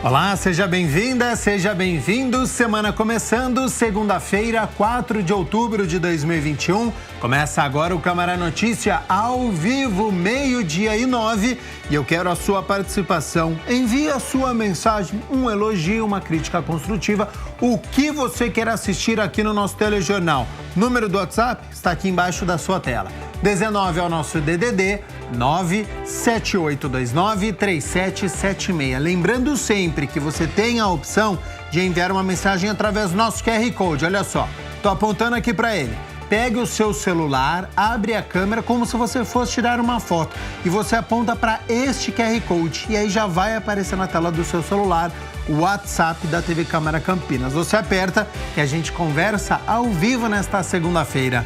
Olá, seja bem-vinda, seja bem-vindo. Semana começando, segunda-feira, 4 de outubro de 2021. Começa agora o Câmara Notícia ao vivo, 12:09. E eu quero a sua participação. Envie a sua mensagem, um elogio, uma crítica construtiva, o que você quer assistir aqui no nosso telejornal. Número do WhatsApp está aqui embaixo da sua tela. 19 é o nosso DDD 978293776. Lembrando sempre que você tem a opção de enviar uma mensagem através do nosso QR Code. Olha só, tô apontando aqui para ele. Pegue o seu celular, abre a câmera como se você fosse tirar uma foto e você aponta para este QR Code e aí já vai aparecer na tela do seu celular o WhatsApp da TV Câmara Campinas. Você aperta que a gente conversa ao vivo nesta segunda-feira.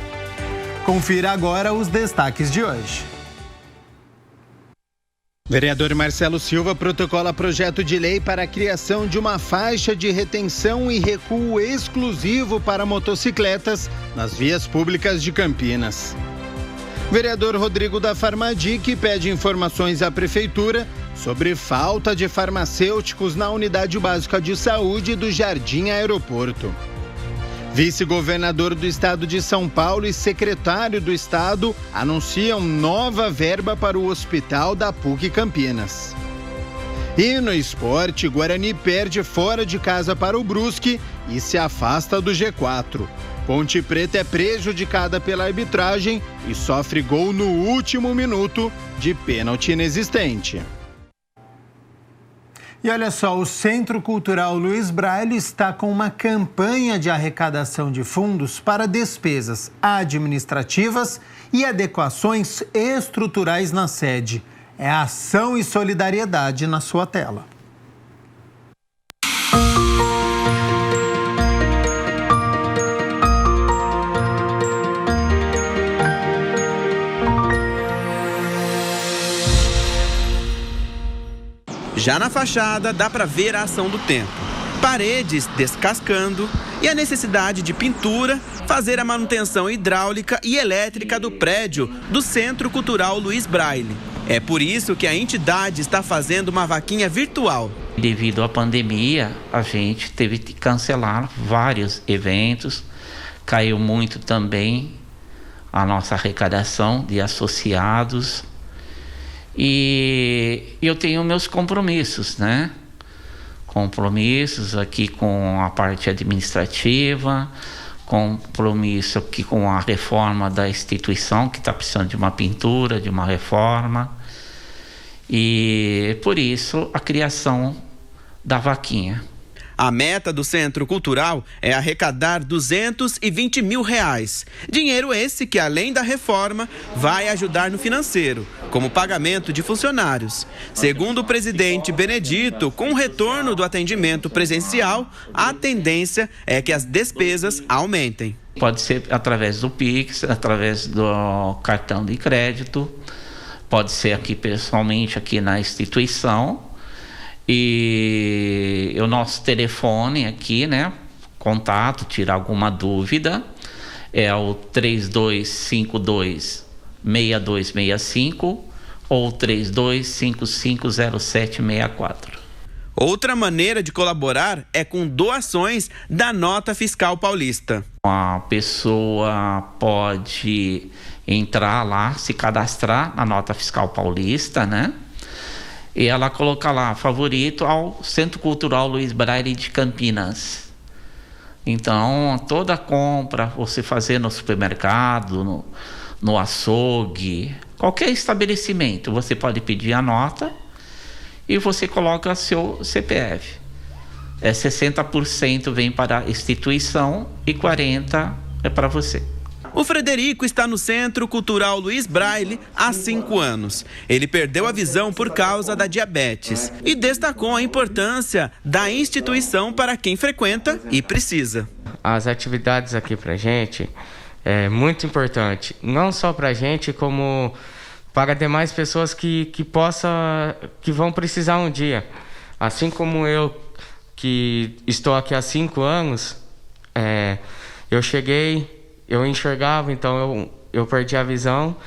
Confira agora os destaques de hoje. Vereador Marcelo Silva protocola projeto de lei para a criação de uma faixa de retenção e recuo exclusivo para motocicletas nas vias públicas de Campinas. Vereador Rodrigo da Farmadic pede informações à Prefeitura sobre falta de farmacêuticos na Unidade Básica de Saúde do Jardim Aeroporto. Vice-governador do estado de São Paulo e secretário do estado anunciam nova verba para o hospital da PUC Campinas. E no esporte, Guarani perde fora de casa para o Brusque e se afasta do G4. Ponte Preta é prejudicada pela arbitragem e sofre gol no último minuto de pênalti inexistente. E olha só, o Centro Cultural Luiz Braille está com uma campanha de arrecadação de fundos para despesas administrativas e adequações estruturais na sede. É ação e solidariedade na sua tela. Já na fachada dá para ver a ação do tempo. Paredes descascando e a necessidade de pintura, fazer a manutenção hidráulica e elétrica do prédio do Centro Cultural Luiz Braille. É por isso que a entidade está fazendo uma vaquinha virtual. Devido à pandemia, a gente teve que cancelar vários eventos. Caiu muito também a nossa arrecadação de associados. E eu tenho meus compromissos, né? Compromissos aqui com a parte administrativa, compromisso aqui com a reforma da instituição, que está precisando de uma pintura, de uma reforma. E por isso a criação da vaquinha. A meta do Centro Cultural é arrecadar R$220 mil. Dinheiro esse que, além da reforma, vai ajudar no financeiro, como pagamento de funcionários. Segundo o presidente Benedito, com o retorno do atendimento presencial, a tendência é que as despesas aumentem. Pode ser através do Pix, através do cartão de crédito, pode ser aqui pessoalmente, aqui na instituição. E o nosso telefone aqui, né? Contato, tirar alguma dúvida, é o 3252-6265 ou 32550764. Outra maneira de colaborar é com doações da Nota Fiscal Paulista. A pessoa pode entrar lá, se cadastrar na Nota Fiscal Paulista, né? E ela coloca lá, favorito ao Centro Cultural Luiz Braille de Campinas. Então, toda compra, você fazer no supermercado, no açougue, qualquer estabelecimento, você pode pedir a nota e você coloca seu CPF. 60% vem para a instituição e 40% é para você. O Frederico está no Centro Cultural Luiz Braille há 5 anos. Ele perdeu a visão por causa da diabetes e destacou a importância da instituição para quem frequenta e precisa. As atividades aqui pra gente é muito importante, não só pra gente, como para demais pessoas que vão precisar um dia. Assim como eu, que estou aqui há 5 anos, eu cheguei... Eu enxergava, então eu perdi a visão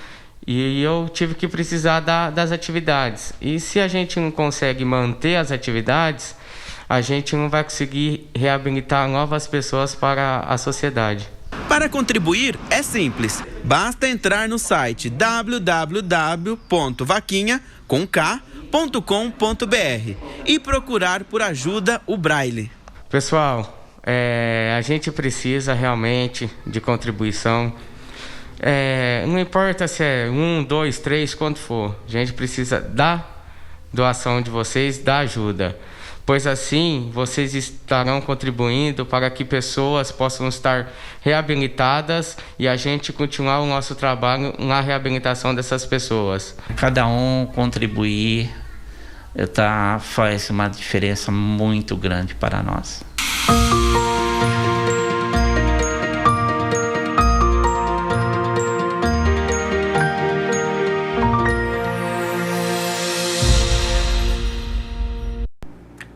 e eu tive que precisar das atividades. E se a gente não consegue manter as atividades, a gente não vai conseguir reabilitar novas pessoas para a sociedade. Para contribuir é simples, basta entrar no site www.vaquinha.com.br e procurar por ajuda o Braille. Pessoal, a gente precisa realmente de contribuição. Não importa se é 1, 2, 3, quanto for, a gente precisa da doação de vocês, da ajuda. Pois assim, vocês estarão contribuindo para que pessoas possam estar reabilitadas e a gente continuar o nosso trabalho na reabilitação dessas pessoas. Cada um contribuir faz uma diferença muito grande para nós.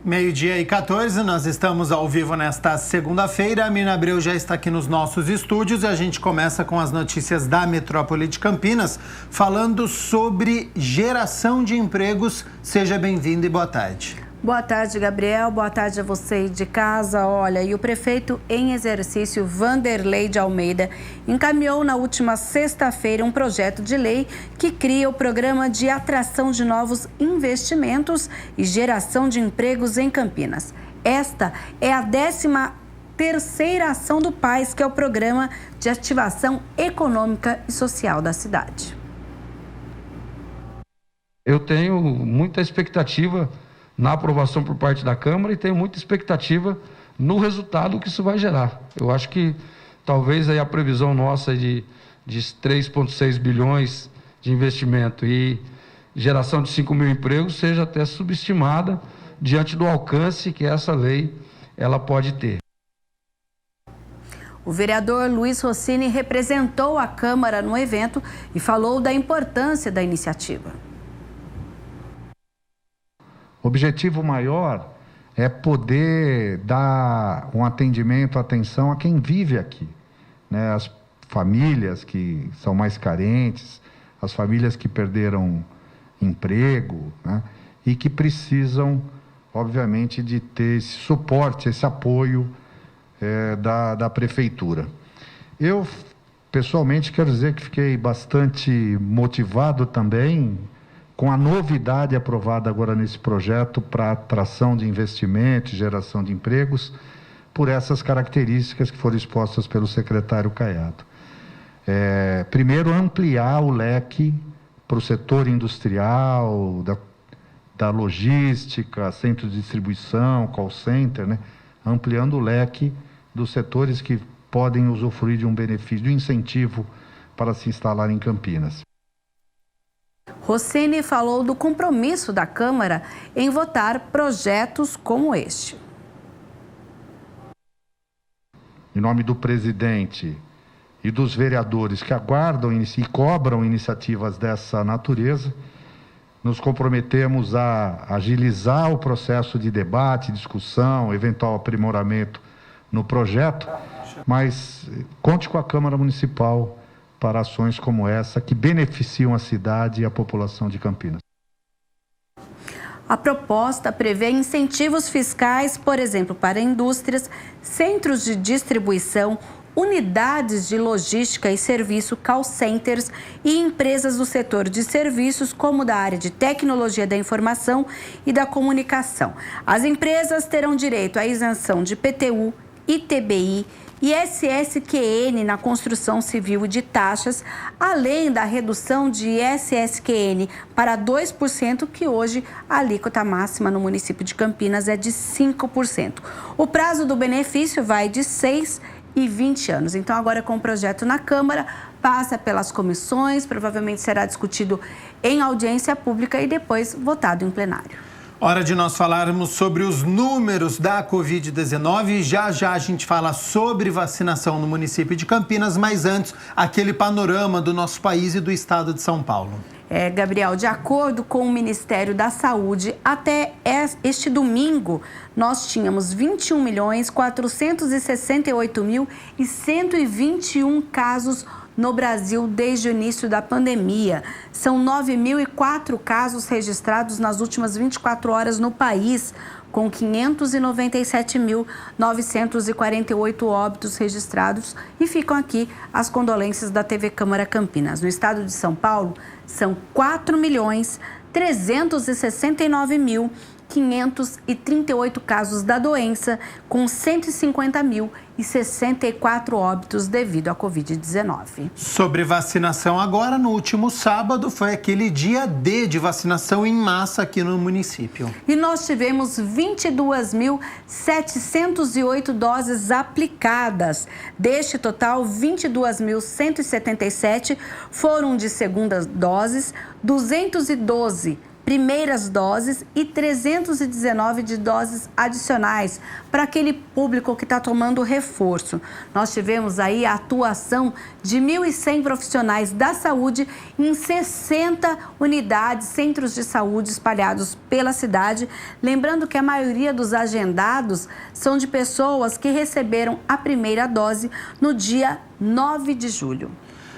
Meio-dia e 14, nós estamos ao vivo nesta segunda-feira. A Mirna Abreu já está aqui nos nossos estúdios e a gente começa com as notícias da Metrópole de Campinas, falando sobre geração de empregos. Seja bem-vindo e boa tarde. Boa tarde, Gabriel. Boa tarde a você aí de casa. Olha, e o prefeito em exercício, Vanderlei de Almeida, encaminhou na última sexta-feira um projeto de lei que cria o programa de atração de novos investimentos e geração de empregos em Campinas. Esta é a 13ª ação do PAIS, que é o Programa de Ativação Econômica e Social da cidade. Eu tenho muita expectativa na aprovação por parte da Câmara e tenho muita expectativa no resultado que isso vai gerar. Eu acho que talvez aí a previsão nossa de 3,6 bilhões de investimento e geração de 5 mil empregos seja até subestimada diante do alcance que essa lei ela pode ter. O vereador Luiz Rossini representou a Câmara no evento e falou da importância da iniciativa. O objetivo maior é poder dar um atendimento, atenção a quem vive aqui, né? As famílias que são mais carentes, as famílias que perderam emprego, né? E que precisam, obviamente, de ter esse suporte, esse apoio da prefeitura. Eu, pessoalmente, quero dizer que fiquei bastante motivado também com a novidade aprovada agora nesse projeto para atração de investimentos, geração de empregos, por essas características que foram expostas pelo secretário Caiado. Primeiro, ampliar o leque para o setor industrial, da logística, centro de distribuição, call center, né? Ampliando o leque dos setores que podem usufruir de um benefício, de um incentivo para se instalar em Campinas. Rossini falou do compromisso da Câmara em votar projetos como este. Em nome do presidente e dos vereadores que aguardam e cobram iniciativas dessa natureza, nos comprometemos a agilizar o processo de debate, discussão, eventual aprimoramento no projeto, mas conte com a Câmara Municipal para ações como essa, que beneficiam a cidade e a população de Campinas. A proposta prevê incentivos fiscais, por exemplo, para indústrias, centros de distribuição, unidades de logística e serviço, call centers e empresas do setor de serviços, como da área de tecnologia da informação e da comunicação. As empresas terão direito à isenção de IPTU, ITBI e SSQN na construção civil e de taxas, além da redução de SSQN para 2%, que hoje a alíquota máxima no município de Campinas é de 5%. O prazo do benefício vai de 6 e 20 anos. Então, agora com o projeto na Câmara, passa pelas comissões, provavelmente será discutido em audiência pública e depois votado em plenário. Hora de nós falarmos sobre os números da Covid-19. Já a gente fala sobre vacinação no município de Campinas, mas antes, aquele panorama do nosso país e do estado de São Paulo. Gabriel, de acordo com o Ministério da Saúde, até este domingo, nós tínhamos 21.468.121 casos no Brasil desde o início da pandemia. São 9.004 casos registrados nas últimas 24 horas no país, com 597.948 óbitos registrados, e ficam aqui as condolências da TV Câmara Campinas. No estado de São Paulo, são 4.369.538 casos da doença, com 150.064 óbitos devido à Covid-19. Sobre vacinação agora, no último sábado foi aquele dia D de vacinação em massa aqui no município. E nós tivemos 22.708 doses aplicadas. Deste total, 22.177 foram de segundas doses, 212 primeiras doses e 319 de doses adicionais para aquele público que está tomando reforço. Nós tivemos aí a atuação de 1.100 profissionais da saúde em 60 unidades, centros de saúde espalhados pela cidade. Lembrando que a maioria dos agendados são de pessoas que receberam a primeira dose no dia 9 de julho.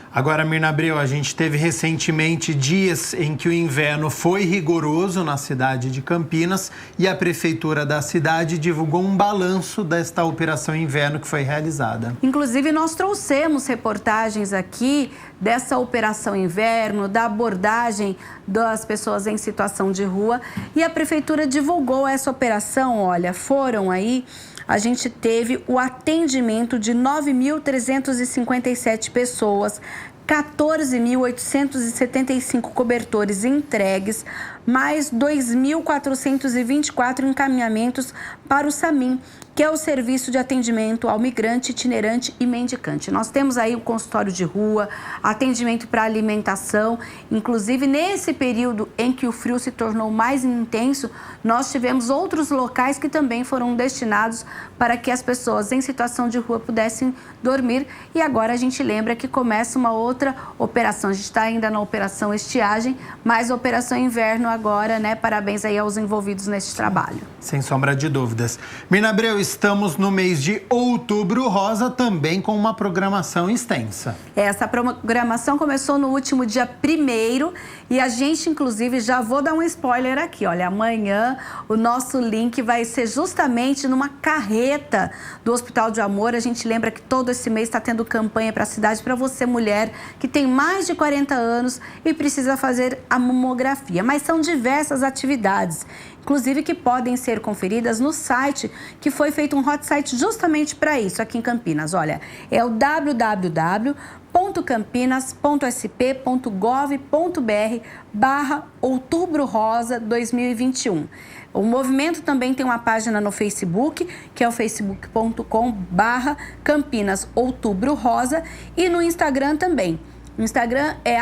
Agora, Mirna Abreu, a gente teve recentemente dias em que o inverno foi rigoroso na cidade de Campinas e a prefeitura da cidade divulgou um balanço desta operação inverno que foi realizada. Inclusive, nós trouxemos reportagens aqui dessa operação inverno, da abordagem das pessoas em situação de rua, e a prefeitura divulgou essa operação. Olha, foram aí... A gente teve o atendimento de 9.357 pessoas, 14.875 cobertores entregues, mais 2.424 encaminhamentos para o SAMIM, que é o Serviço de Atendimento ao Migrante, Itinerante e Mendicante. Nós temos aí o consultório de rua, atendimento para alimentação. Inclusive, nesse período em que o frio se tornou mais intenso, nós tivemos outros locais que também foram destinados para que as pessoas em situação de rua pudessem dormir. E agora a gente lembra que começa uma outra operação. A gente está ainda na operação estiagem, mas a operação inverno agora, né? Parabéns aí aos envolvidos neste trabalho. Sem sombra de dúvidas. Mirna Abreu, estamos no mês de Outubro Rosa, também com uma programação extensa. Essa programação começou no último dia 1º e a gente, inclusive, já vou dar um spoiler aqui. Olha, amanhã o nosso link vai ser justamente numa carreta do Hospital de Amor. A gente lembra que todo esse mês está tendo campanha para a cidade, para você, mulher, que tem mais de 40 anos e precisa fazer a mamografia. Mas são diversas atividades, inclusive que podem ser conferidas no site, que foi feito um hot site justamente para isso aqui em Campinas. Olha, é o www.campinas.sp.gov.br/Outubro Rosa 2021. O movimento também tem uma página no Facebook, que é o facebook.com/Campinas Outubro Rosa, e no Instagram também. O Instagram é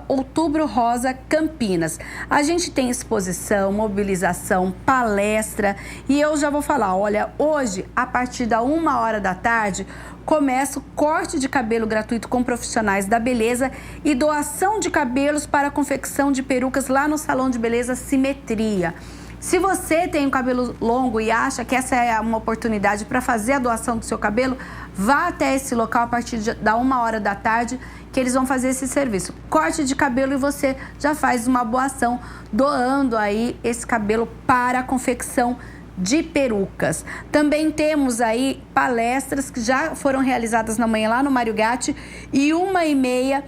@OutubrosRosaCampinas. A gente tem exposição, mobilização, palestra, e eu já vou falar, olha, hoje, a partir da 1h da tarde, começa o corte de cabelo gratuito com profissionais da beleza e doação de cabelos para a confecção de perucas lá no Salão de Beleza Simetria. Se você tem um cabelo longo e acha que essa é uma oportunidade para fazer a doação do seu cabelo, vá até esse local a partir da 1h da tarde, que eles vão fazer esse serviço. Corte de cabelo e você já faz uma boa ação doando aí esse cabelo para a confecção de perucas. Também temos aí palestras que já foram realizadas na manhã lá no Mário Gatti, e 1h30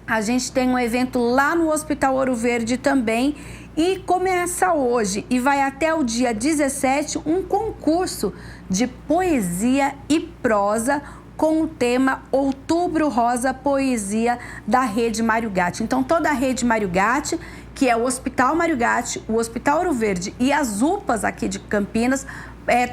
a gente tem um evento lá no Hospital Ouro Verde também. E começa hoje e vai até o dia 17 um concurso de poesia e prosa com o tema Outubro Rosa Poesia da Rede Mário Gatti. Então, toda a Rede Mário Gatti, que é o Hospital Mário Gatti, o Hospital Ouro Verde e as UPAs aqui de Campinas,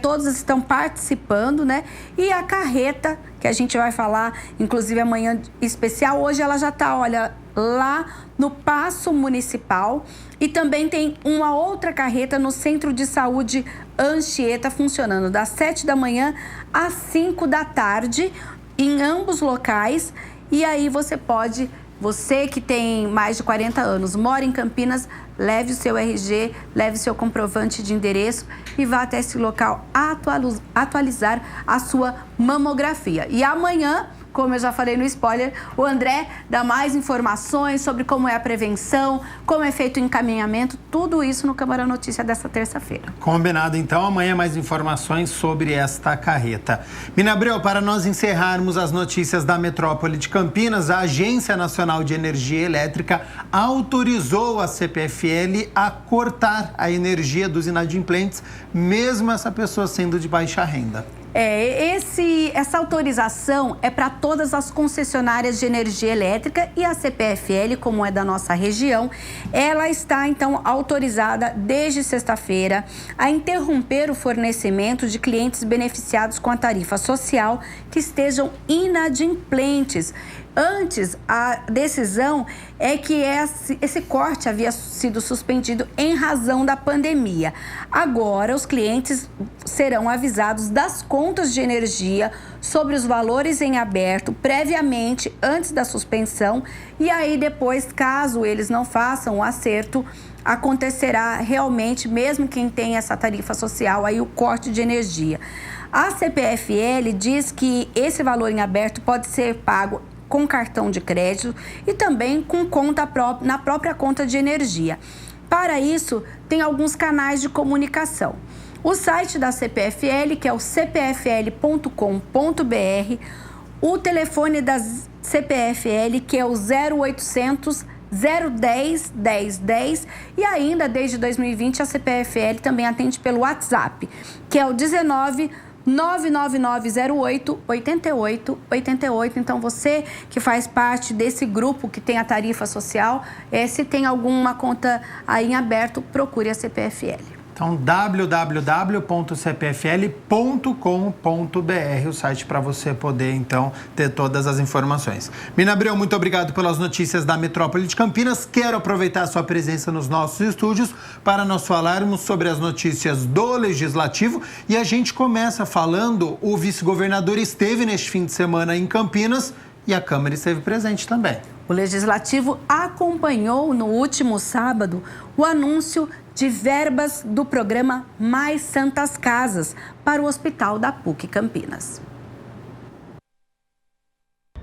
todos estão participando, né? E a carreta, que a gente vai falar, inclusive amanhã especial, hoje ela já está, olha, lá no Paço Municipal, e também tem uma outra carreta no Centro de Saúde Anchieta, funcionando das 7 da manhã às 5 da tarde, em ambos locais. E aí você que tem mais de 40 anos, mora em Campinas, leve o seu RG, leve o seu comprovante de endereço e vá até esse local atualizar a sua mamografia. E amanhã como eu já falei no spoiler, o André dá mais informações sobre como é a prevenção, como é feito o encaminhamento, tudo isso no Câmara Notícia desta terça-feira. Combinado, então. Amanhã mais informações sobre esta carreta. Mina Abreu, para nós encerrarmos as notícias da metrópole de Campinas, a Agência Nacional de Energia Elétrica autorizou a CPFL a cortar a energia dos inadimplentes, mesmo essa pessoa sendo de baixa renda. Essa autorização é para todas as concessionárias de energia elétrica e a CPFL, como é da nossa região, ela está então autorizada desde sexta-feira a interromper o fornecimento de clientes beneficiados com a tarifa social que estejam inadimplentes. Antes, a decisão é que esse corte havia sido suspendido em razão da pandemia. Agora, os clientes serão avisados das contas de energia sobre os valores em aberto previamente, antes da suspensão. E aí, depois, caso eles não façam o acerto, acontecerá realmente, mesmo quem tem essa tarifa social, aí o corte de energia. A CPFL diz que esse valor em aberto pode ser pago com cartão de crédito e também com conta na própria conta de energia. Para isso, tem alguns canais de comunicação. O site da CPFL, que é o cpfl.com.br, o telefone da CPFL, que é o 0800 010 1010, e ainda desde 2020 a CPFL também atende pelo WhatsApp, que é o 19 99908 8888. Então, você que faz parte desse grupo que tem a tarifa social, se tem alguma conta aí em aberto, procure a CPFL. Então, www.cpfl.com.br, o site para você poder, então, ter todas as informações. Mina Abreu, muito obrigado pelas notícias da metrópole de Campinas. Quero aproveitar a sua presença nos nossos estúdios para nós falarmos sobre as notícias do Legislativo. E a gente começa falando, o vice-governador esteve neste fim de semana em Campinas e a Câmara esteve presente também. O Legislativo acompanhou no último sábado o anúncio de verbas do programa Mais Santas Casas para o Hospital da PUC Campinas.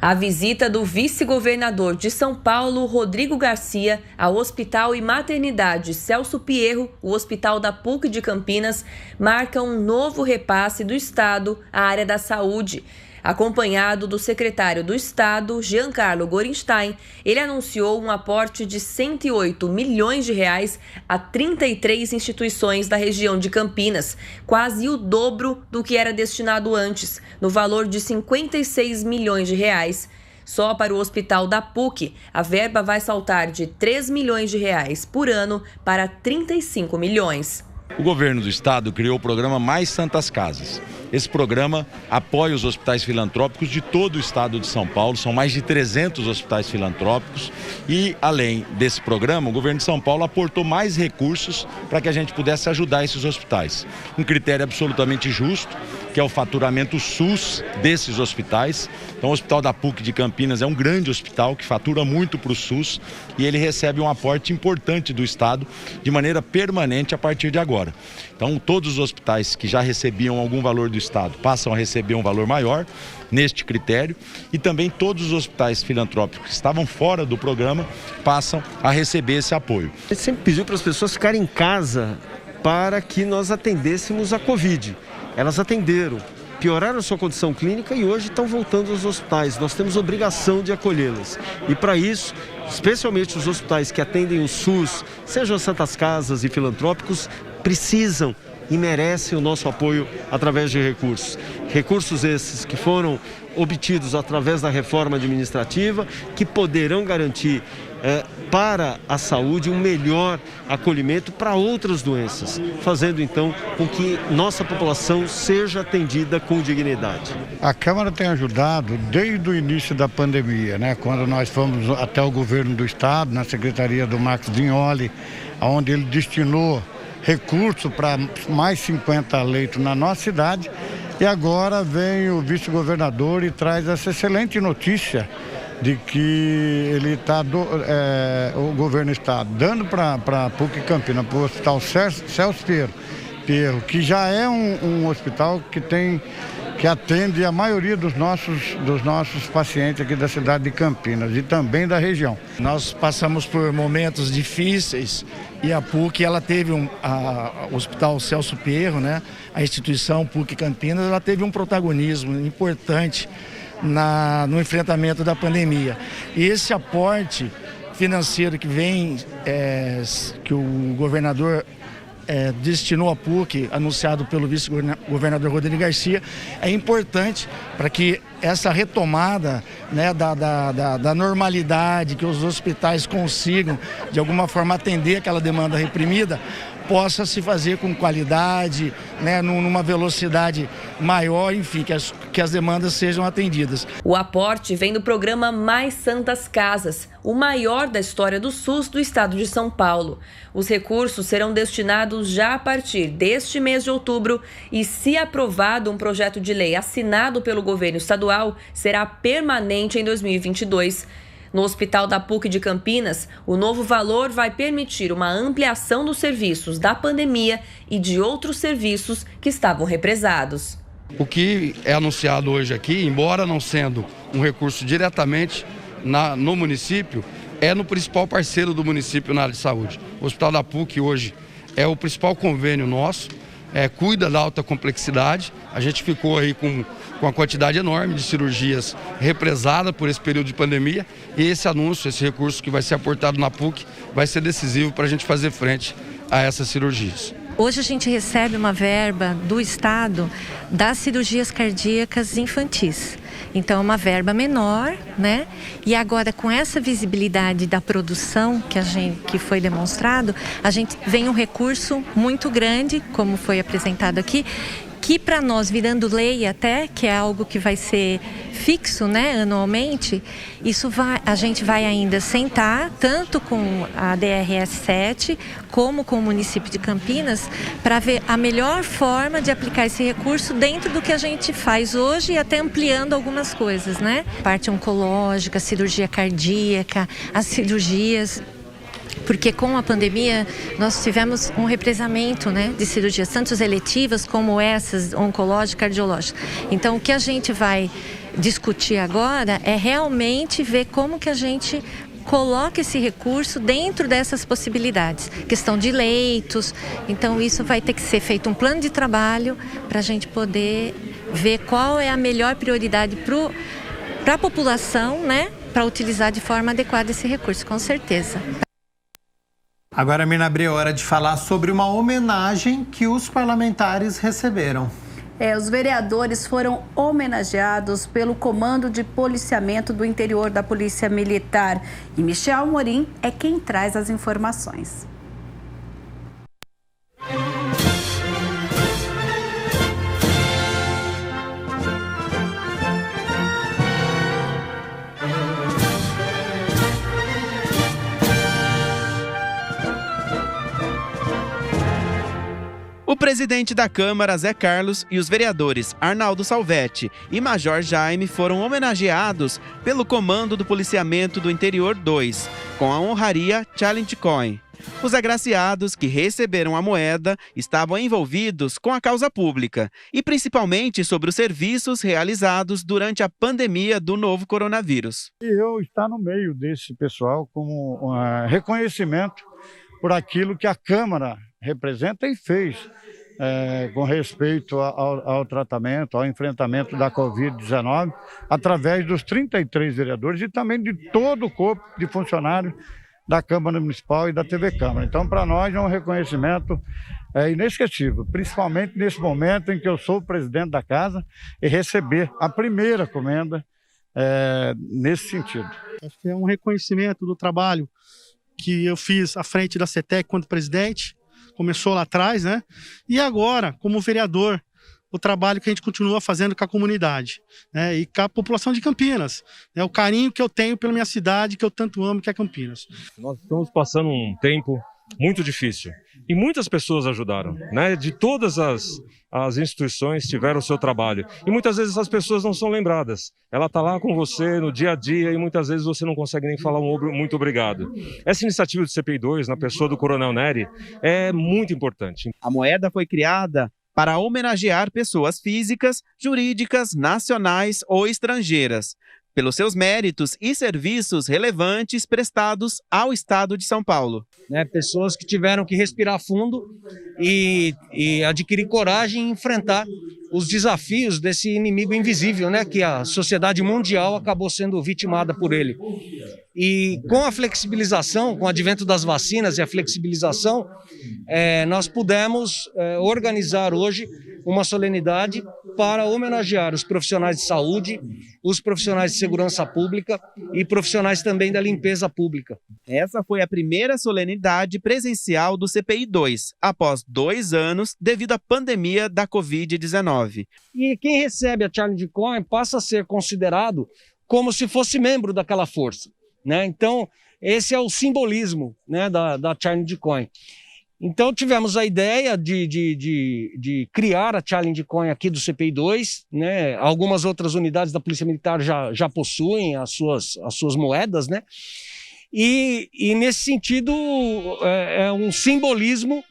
A visita do vice-governador de São Paulo, Rodrigo Garcia, ao Hospital e Maternidade Celso Pierro, o Hospital da PUC de Campinas, marca um novo repasse do Estado à área da saúde. Acompanhado do secretário do Estado, Giancarlo Gorenstein, ele anunciou um aporte de 108 milhões de reais a 33 instituições da região de Campinas, quase o dobro do que era destinado antes, no valor de 56 milhões de reais. Só para o Hospital da PUC, a verba vai saltar de 3 milhões de reais por ano para 35 milhões. O governo do estado criou o programa Mais Santas Casas. Esse programa apoia os hospitais filantrópicos de todo o estado de São Paulo, são mais de 300 hospitais filantrópicos e, além desse programa, o governo de São Paulo aportou mais recursos para que a gente pudesse ajudar esses hospitais. Um critério absolutamente justo, que é o faturamento SUS desses hospitais. Então, o Hospital da PUC de Campinas é um grande hospital que fatura muito para o SUS e ele recebe um aporte importante do estado de maneira permanente a partir de agora. Então, todos os hospitais que já recebiam algum valor do estado passam a receber um valor maior neste critério e também todos os hospitais filantrópicos que estavam fora do programa passam a receber esse apoio. A gente sempre pediu para as pessoas ficarem em casa para que nós atendêssemos a Covid. Elas atenderam, pioraram a sua condição clínica e hoje estão voltando aos hospitais. Nós temos obrigação de acolhê-las. E para isso, especialmente os hospitais que atendem o SUS, sejam Santas Casas e filantrópicos, precisam e merecem o nosso apoio através de recursos. Recursos esses que foram obtidos através da reforma administrativa, que poderão garantir para a saúde um melhor acolhimento para outras doenças, fazendo então com que nossa população seja atendida com dignidade. A Câmara tem ajudado desde o início da pandemia, né? Quando nós fomos até o governo do estado, na secretaria do Marcos Vignoli, onde ele destinou recurso para mais 50 leitos na nossa cidade, e agora vem o vice-governador e traz essa excelente notícia de que ele o governo está dando para a PUC Campinas, para o Hospital Celso Pierro, que já é um hospital que tem que atende a maioria dos nossos pacientes aqui da cidade de Campinas e também da região. Nós passamos por momentos difíceis e a PUC, ela teve o Hospital Celso Pierro, né? A instituição PUC Campinas, ela teve um protagonismo importante no enfrentamento da pandemia. E esse aporte financeiro que vem, que o governador destinou à PUC, anunciado pelo vice-governador Rodrigo Garcia, é importante para que essa retomada, né, da normalidade, que os hospitais consigam, de alguma forma, atender aquela demanda reprimida, possa se fazer com qualidade, né, numa velocidade maior, enfim, que as demandas sejam atendidas. O aporte vem do programa Mais Santas Casas, o maior da história do SUS do estado de São Paulo. Os recursos serão destinados já a partir deste mês de outubro e, se aprovado um projeto de lei assinado pelo governo estadual, será permanente em 2022. No Hospital da PUC de Campinas, o novo valor vai permitir uma ampliação dos serviços da pandemia e de outros serviços que estavam represados. O que é anunciado hoje aqui, embora não sendo um recurso diretamente no município, é no principal parceiro do município na área de saúde. O Hospital da PUC hoje é o principal convênio nosso, cuida da alta complexidade. A gente ficou aí com a quantidade enorme de cirurgias represada por esse período de pandemia, e esse anúncio, esse recurso que vai ser aportado na PUC, vai ser decisivo para a gente fazer frente a essas cirurgias. Hoje a gente recebe uma verba do Estado das cirurgias cardíacas infantis. Então é uma verba menor, né? E agora, com essa visibilidade da produção que foi demonstrado, a gente vem um recurso muito grande, como foi apresentado aqui, que para nós, virando lei até, que é algo que vai ser fixo, né, anualmente, a gente vai ainda sentar, tanto com a DRS 7, como com o município de Campinas, para ver a melhor forma de aplicar esse recurso dentro do que a gente faz hoje e até ampliando algumas coisas, né? Parte oncológica, cirurgia cardíaca, as cirurgias... Porque com a pandemia nós tivemos um represamento, né, de cirurgias, tanto eletivas como essas oncológicas e cardiológicas. Então o que a gente vai discutir agora é realmente ver como que a gente coloca esse recurso dentro dessas possibilidades. Questão de leitos, então isso vai ter que ser feito um plano de trabalho para a gente poder ver qual é a melhor prioridade para a população, né, para utilizar de forma adequada esse recurso, com certeza. Agora, Mirna Abreu, é hora de falar sobre uma homenagem que os parlamentares receberam. Os vereadores foram homenageados pelo Comando de Policiamento do Interior da Polícia Militar. E Michel Amorim é quem traz as informações. O presidente da Câmara, Zé Carlos, e os vereadores Arnaldo Salvetti e Major Jaime foram homenageados pelo Comando do Policiamento do Interior 2, com a honraria Challenge Coin. Os agraciados que receberam a moeda estavam envolvidos com a causa pública e principalmente sobre os serviços realizados durante a pandemia do novo coronavírus. E eu estar no meio desse pessoal como reconhecimento por aquilo que a Câmara representa e fez com respeito ao tratamento, ao enfrentamento da Covid-19, através dos 33 vereadores e também de todo o corpo de funcionários da Câmara Municipal e da TV Câmara. Então, para nós é um reconhecimento inesquecível, principalmente nesse momento em que eu sou o presidente da casa e receber a primeira comenda nesse sentido. Acho que é um reconhecimento do trabalho que eu fiz à frente da CETEC quando presidente. Começou lá atrás, né? E agora, como vereador, o trabalho que a gente continua fazendo com a comunidade, né? E com a população de Campinas, né? O carinho que eu tenho pela minha cidade, que eu tanto amo, que é Campinas. Nós estamos passando um tempo muito difícil e muitas pessoas ajudaram, né? De todas as instituições tiveram o seu trabalho e muitas vezes essas pessoas não são lembradas. Ela está lá com você no dia a dia e muitas vezes você não consegue nem falar muito obrigado. Essa iniciativa do CPI 2, na pessoa do Coronel Nery, é muito importante. A moeda foi criada para homenagear pessoas físicas, jurídicas, nacionais ou estrangeiras, pelos seus méritos e serviços relevantes prestados ao Estado de São Paulo. Pessoas que tiveram que respirar fundo e adquirir coragem em enfrentar os desafios desse inimigo invisível, que a sociedade mundial acabou sendo vitimada por ele. E com a flexibilização, com o advento das vacinas e a flexibilização, nós pudemos organizar hoje uma solenidade para homenagear os profissionais de saúde, os profissionais de segurança pública e profissionais também da limpeza pública. Essa foi a primeira solenidade presencial do CPI-2, após 2 anos devido à pandemia da Covid-19. E quem recebe a Challenge Coin passa a ser considerado como se fosse membro daquela força. Então, esse é o simbolismo da Challenge Coin. Então, tivemos a ideia de criar a Challenge Coin aqui do CPI-2. Algumas outras unidades da Polícia Militar já possuem as suas moedas. E nesse sentido, é um simbolismo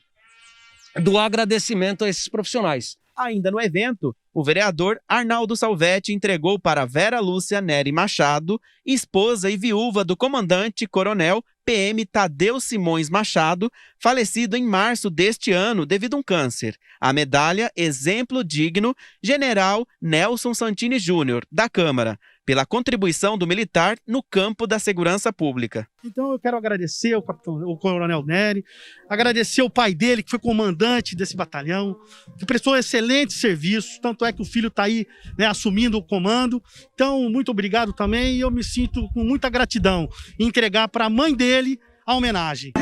do agradecimento a esses profissionais. Ainda no evento, o vereador Arnaldo Salvetti entregou para Vera Lúcia Neri Machado, esposa e viúva do comandante coronel PM Tadeu Simões Machado, falecido em março deste ano devido a um câncer, a medalha Exemplo Digno General Nelson Santini Júnior, da Câmara, pela contribuição do militar no campo da segurança pública. Então eu quero agradecer o coronel Neri, agradecer o pai dele, que foi comandante desse batalhão, que prestou excelente serviço, tanto é que o filho está aí assumindo o comando. Então, muito obrigado também, e eu me sinto com muita gratidão em entregar para a mãe dele a homenagem.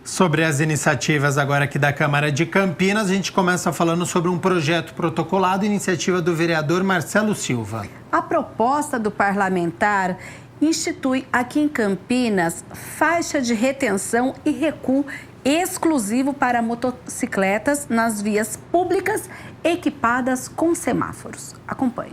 Sobre as iniciativas agora aqui da Câmara de Campinas, a gente começa falando sobre um projeto protocolado, iniciativa do vereador Marcelo Silva. A proposta do parlamentar institui aqui em Campinas faixa de retenção e recuo exclusivo para motocicletas nas vias públicas equipadas com semáforos. Acompanhe.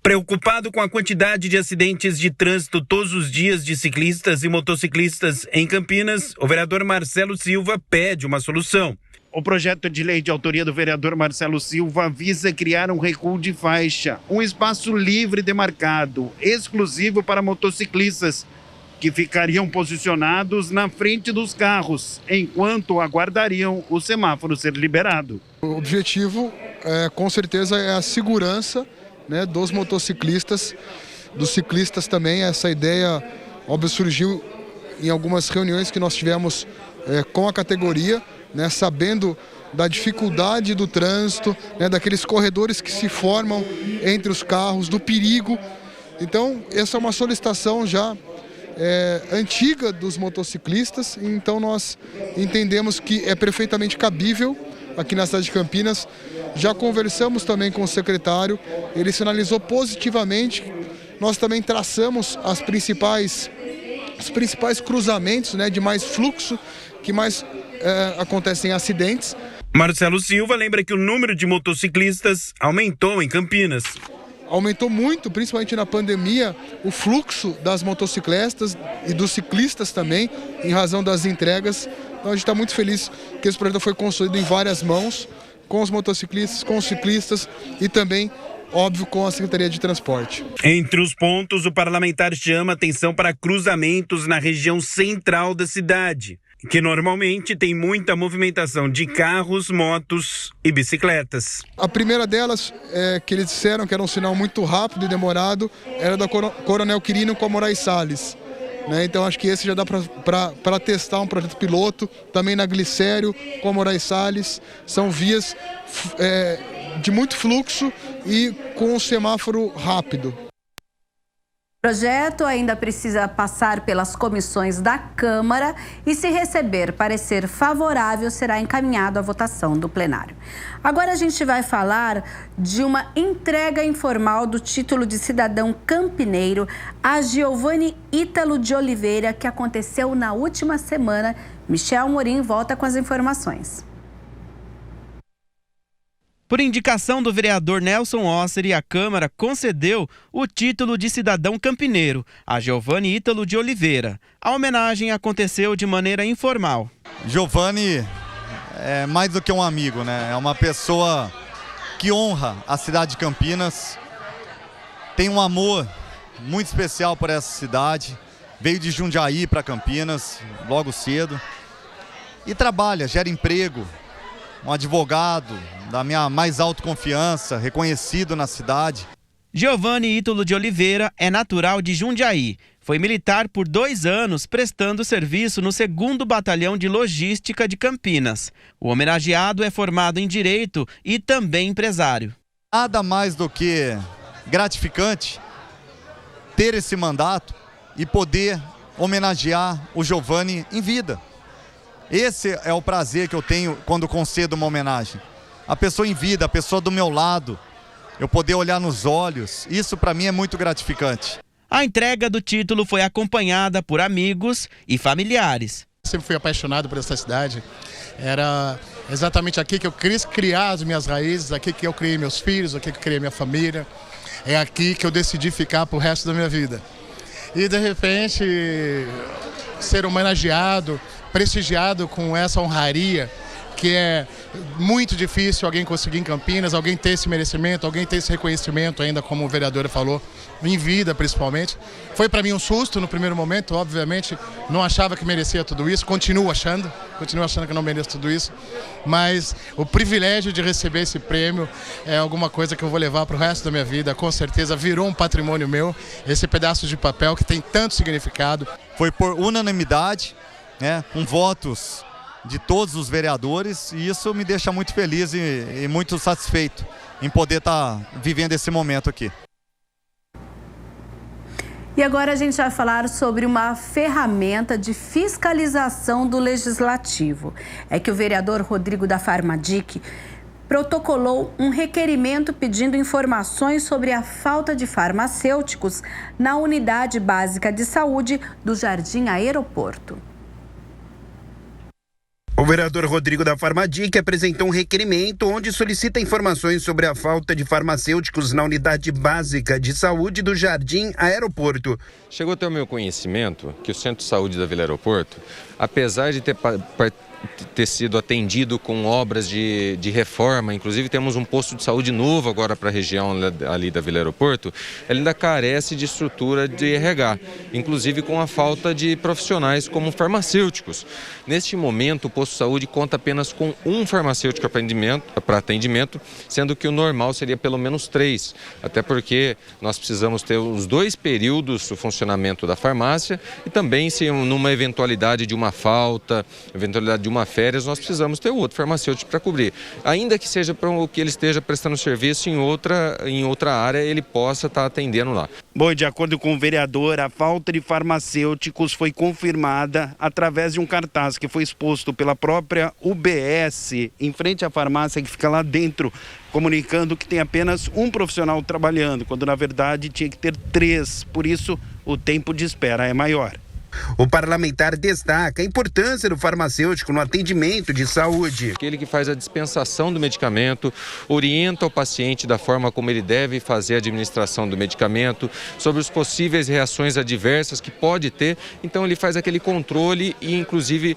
Preocupado com a quantidade de acidentes de trânsito todos os dias de ciclistas e motociclistas em Campinas, o vereador Marcelo Silva pede uma solução. O projeto de lei de autoria do vereador Marcelo Silva visa criar um recuo de faixa, um espaço livre demarcado, exclusivo para motociclistas, que ficariam posicionados na frente dos carros, enquanto aguardariam o semáforo ser liberado. O objetivo, com certeza, é a segurança dos motociclistas, dos ciclistas também. Essa ideia, óbvio, surgiu em algumas reuniões que nós tivemos com a categoria, sabendo da dificuldade do trânsito, daqueles corredores que se formam entre os carros, do perigo. Então, essa é uma solicitação já antiga dos motociclistas, então nós entendemos que é perfeitamente cabível aqui na cidade de Campinas. Já conversamos também com o secretário, ele sinalizou positivamente. Nós também traçamos os principais cruzamentos de mais fluxo, que mais acontecem acidentes. Marcelo Silva lembra que o número de motociclistas aumentou em Campinas. Aumentou muito, principalmente na pandemia, o fluxo das motocicletas e dos ciclistas também, em razão das entregas. Então a gente está muito feliz que esse projeto foi construído em várias mãos, com os motociclistas, com os ciclistas e também, óbvio, com a Secretaria de Transporte. Entre os pontos, o parlamentar chama atenção para cruzamentos na região central da cidade, que normalmente tem muita movimentação de carros, motos e bicicletas. A primeira delas, que eles disseram que era um sinal muito rápido e demorado, era da Coronel Quirino com a Moraes Salles. Então acho que esse já dá para testar um projeto piloto, também na Glicério com a Moraes Salles. São vias de muito fluxo e com um semáforo rápido. O projeto ainda precisa passar pelas comissões da Câmara e, se receber parecer favorável, será encaminhado à votação do plenário. Agora a gente vai falar de uma entrega informal do título de cidadão campineiro a Giovanni Ítalo de Oliveira, que aconteceu na última semana, Michel Morim volta com as informações. Por indicação do vereador Nelson Osser, a Câmara concedeu o título de cidadão campineiro a Giovanni Ítalo de Oliveira. A homenagem aconteceu de maneira informal. Giovanni é mais do que um amigo, né? É uma pessoa que honra a cidade de Campinas, tem um amor muito especial por essa cidade, veio de Jundiaí para Campinas logo cedo e trabalha, gera emprego. Um advogado da minha mais alta confiança, reconhecido na cidade. Giovanni Ítalo de Oliveira é natural de Jundiaí. Foi militar por 2 anos, prestando serviço no 2º Batalhão de Logística de Campinas. O homenageado é formado em Direito e também empresário. Nada mais do que gratificante ter esse mandato e poder homenagear o Giovanni em vida. Esse é o prazer que eu tenho quando concedo uma homenagem. A pessoa em vida, a pessoa do meu lado, eu poder olhar nos olhos, isso para mim é muito gratificante. A entrega do título foi acompanhada por amigos e familiares. Sempre fui apaixonado por essa cidade. Era exatamente aqui que eu quis criar as minhas raízes, aqui que eu criei meus filhos, aqui que eu criei minha família. É aqui que eu decidi ficar pro resto da minha vida. E de repente, ser homenageado, prestigiado com essa honraria, que é muito difícil alguém conseguir em Campinas, alguém ter esse merecimento, alguém ter esse reconhecimento ainda, como o vereador falou, em vida principalmente. Foi para mim um susto no primeiro momento, obviamente, não achava que merecia tudo isso, continuo achando que não mereço tudo isso, mas o privilégio de receber esse prêmio é alguma coisa que eu vou levar para o resto da minha vida, com certeza virou um patrimônio meu, esse pedaço de papel que tem tanto significado. Foi por unanimidade, né, com votos de todos os vereadores, e isso me deixa muito feliz e muito satisfeito em poder estar vivendo esse momento aqui. E agora a gente vai falar sobre uma ferramenta de fiscalização do Legislativo. É que o vereador Rodrigo da Farmadic protocolou um requerimento pedindo informações sobre a falta de farmacêuticos na Unidade Básica de Saúde do Jardim Aeroporto. O vereador Rodrigo da Farmadic apresentou um requerimento onde solicita informações sobre a falta de farmacêuticos na Unidade Básica de Saúde do Jardim Aeroporto. Chegou até o meu conhecimento que o Centro de Saúde da Vila Aeroporto, apesar de ter sido atendido com obras de reforma, inclusive temos um posto de saúde novo agora para a região ali da Vila Aeroporto, ele ainda carece de estrutura de RH, inclusive com a falta de profissionais como farmacêuticos. Neste momento, o posto de saúde conta apenas com um farmacêutico para atendimento, sendo que o normal seria pelo menos 3, até porque nós precisamos ter os 2 períodos do funcionamento da farmácia e também, se numa eventualidade de uma falta, eventualidade de uma férias, nós precisamos ter outro farmacêutico para cobrir. Ainda que seja para o que ele esteja prestando serviço em outra área, ele possa estar atendendo lá. Bom, de acordo com o vereador, a falta de farmacêuticos foi confirmada através de um cartaz que foi exposto pela própria UBS em frente à farmácia que fica lá dentro, comunicando que tem apenas um profissional trabalhando, quando na verdade tinha que ter 3, por isso o tempo de espera é maior. O parlamentar destaca a importância do farmacêutico no atendimento de saúde. Aquele que faz a dispensação do medicamento, orienta o paciente da forma como ele deve fazer a administração do medicamento, sobre as possíveis reações adversas que pode ter. Então ele faz aquele controle e inclusive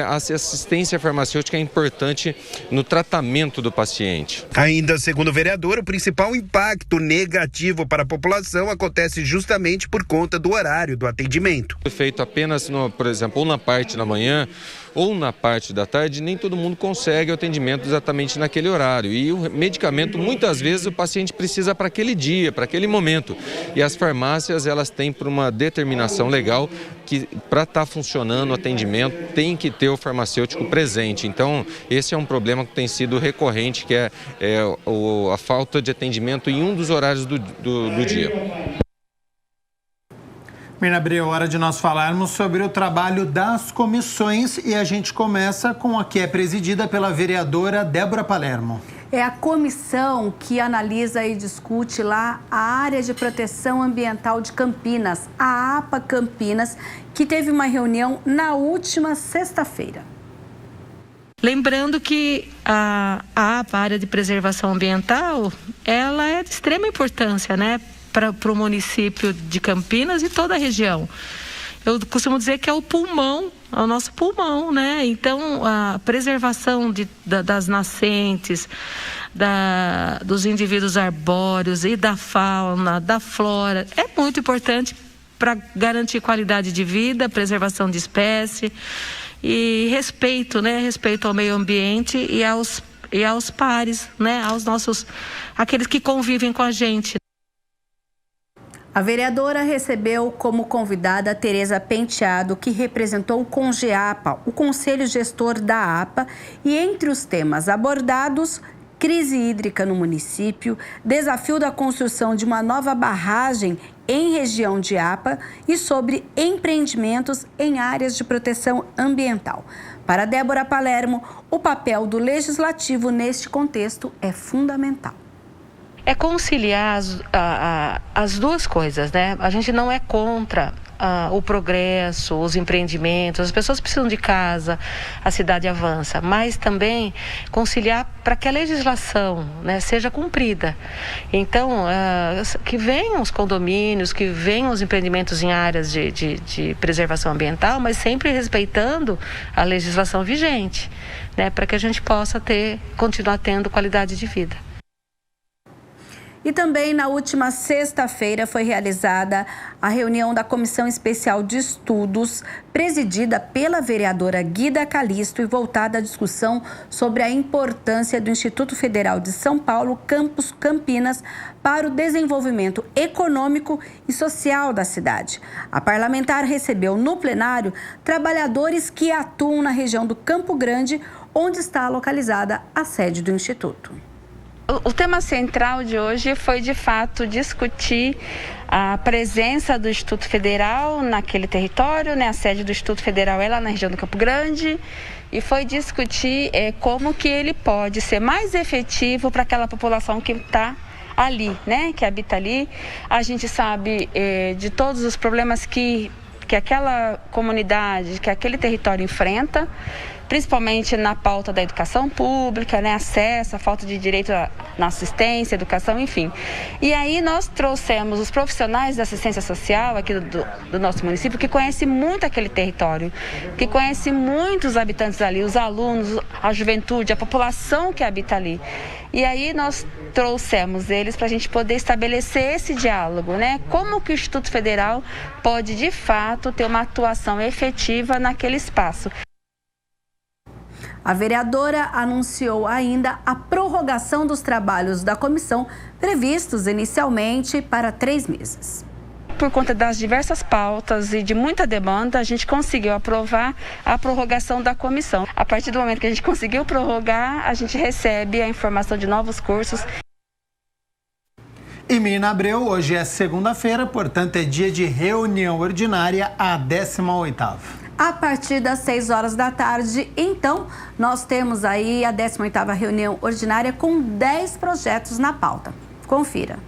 a assistência farmacêutica é importante no tratamento do paciente. Ainda segundo o vereador, o principal impacto negativo para a população acontece justamente por conta do horário do atendimento. Feito apenas, por exemplo, ou na parte da manhã ou na parte da tarde, nem todo mundo consegue o atendimento exatamente naquele horário. E o medicamento, muitas vezes, o paciente precisa para aquele dia, para aquele momento. E as farmácias, elas têm por uma determinação legal que para estar funcionando o atendimento tem que ter o farmacêutico presente. Então, esse é um problema que tem sido recorrente, que é a falta de atendimento em um dos horários do dia. Mirna Abreu, hora de nós falarmos sobre o trabalho das comissões e a gente começa com a que é presidida pela vereadora Débora Palermo. É a comissão que analisa e discute lá a área de proteção ambiental de Campinas, a APA Campinas, que teve uma reunião na última sexta-feira. Lembrando que a APA, a área de preservação ambiental, ela é de extrema importância, né, para o município de Campinas e toda a região. Eu costumo dizer que é o pulmão, é o nosso pulmão, né? Então, a preservação das nascentes, dos indivíduos arbóreos e da fauna, da flora, é muito importante para garantir qualidade de vida, preservação de espécie e respeito, né? Respeito ao meio ambiente e aos pares, né? Aqueles que convivem com a gente. A vereadora recebeu como convidada a Tereza Penteado, que representou o CONGEAPA, o Conselho Gestor da APA, e entre os temas abordados, crise hídrica no município, desafio da construção de uma nova barragem em região de APA e sobre empreendimentos em áreas de proteção ambiental. Para Débora Palermo, o papel do legislativo neste contexto é fundamental. É conciliar as duas coisas, né? A gente não é contra o progresso, os empreendimentos, as pessoas precisam de casa, a cidade avança, mas também conciliar para que a legislação, né, seja cumprida. Então, que venham os condomínios, que venham os empreendimentos em áreas de preservação ambiental, mas sempre respeitando a legislação vigente, né, para que a gente possa continuar tendo qualidade de vida. E também na última sexta-feira foi realizada a reunião da Comissão Especial de Estudos, presidida pela vereadora Guida Calisto e voltada à discussão sobre a importância do Instituto Federal de São Paulo, Campus Campinas, para o desenvolvimento econômico e social da cidade. A parlamentar recebeu no plenário trabalhadores que atuam na região do Campo Grande, onde está localizada a sede do Instituto. O tema central de hoje foi, de fato, discutir a presença do Instituto Federal naquele território, né? A sede do Instituto Federal é lá na região do Campo Grande, e foi discutir como que ele pode ser mais efetivo para aquela população que está ali, né? Que habita ali. A gente sabe de todos os problemas que aquela comunidade, que aquele território enfrenta, principalmente na pauta da educação pública, né, acesso, a falta de direito na assistência, educação, enfim. E aí nós trouxemos os profissionais da assistência social aqui do nosso município, que conhecem muito aquele território, que conhecem muito os habitantes ali, os alunos, a juventude, a população que habita ali. E aí nós trouxemos eles para a gente poder estabelecer esse diálogo, né? Como que o Instituto Federal pode, de fato, ter uma atuação efetiva naquele espaço. A vereadora anunciou ainda a prorrogação dos trabalhos da comissão, previstos inicialmente para 3 meses. Por conta das diversas pautas e de muita demanda, a gente conseguiu aprovar a prorrogação da comissão. A partir do momento que a gente conseguiu prorrogar, a gente recebe a informação de novos cursos. E Mirna Abreu, hoje é segunda-feira, portanto é dia de reunião ordinária, a 18ª. A partir das 6 horas da tarde, então, nós temos aí a 18ª reunião ordinária com 10 projetos na pauta. Confira.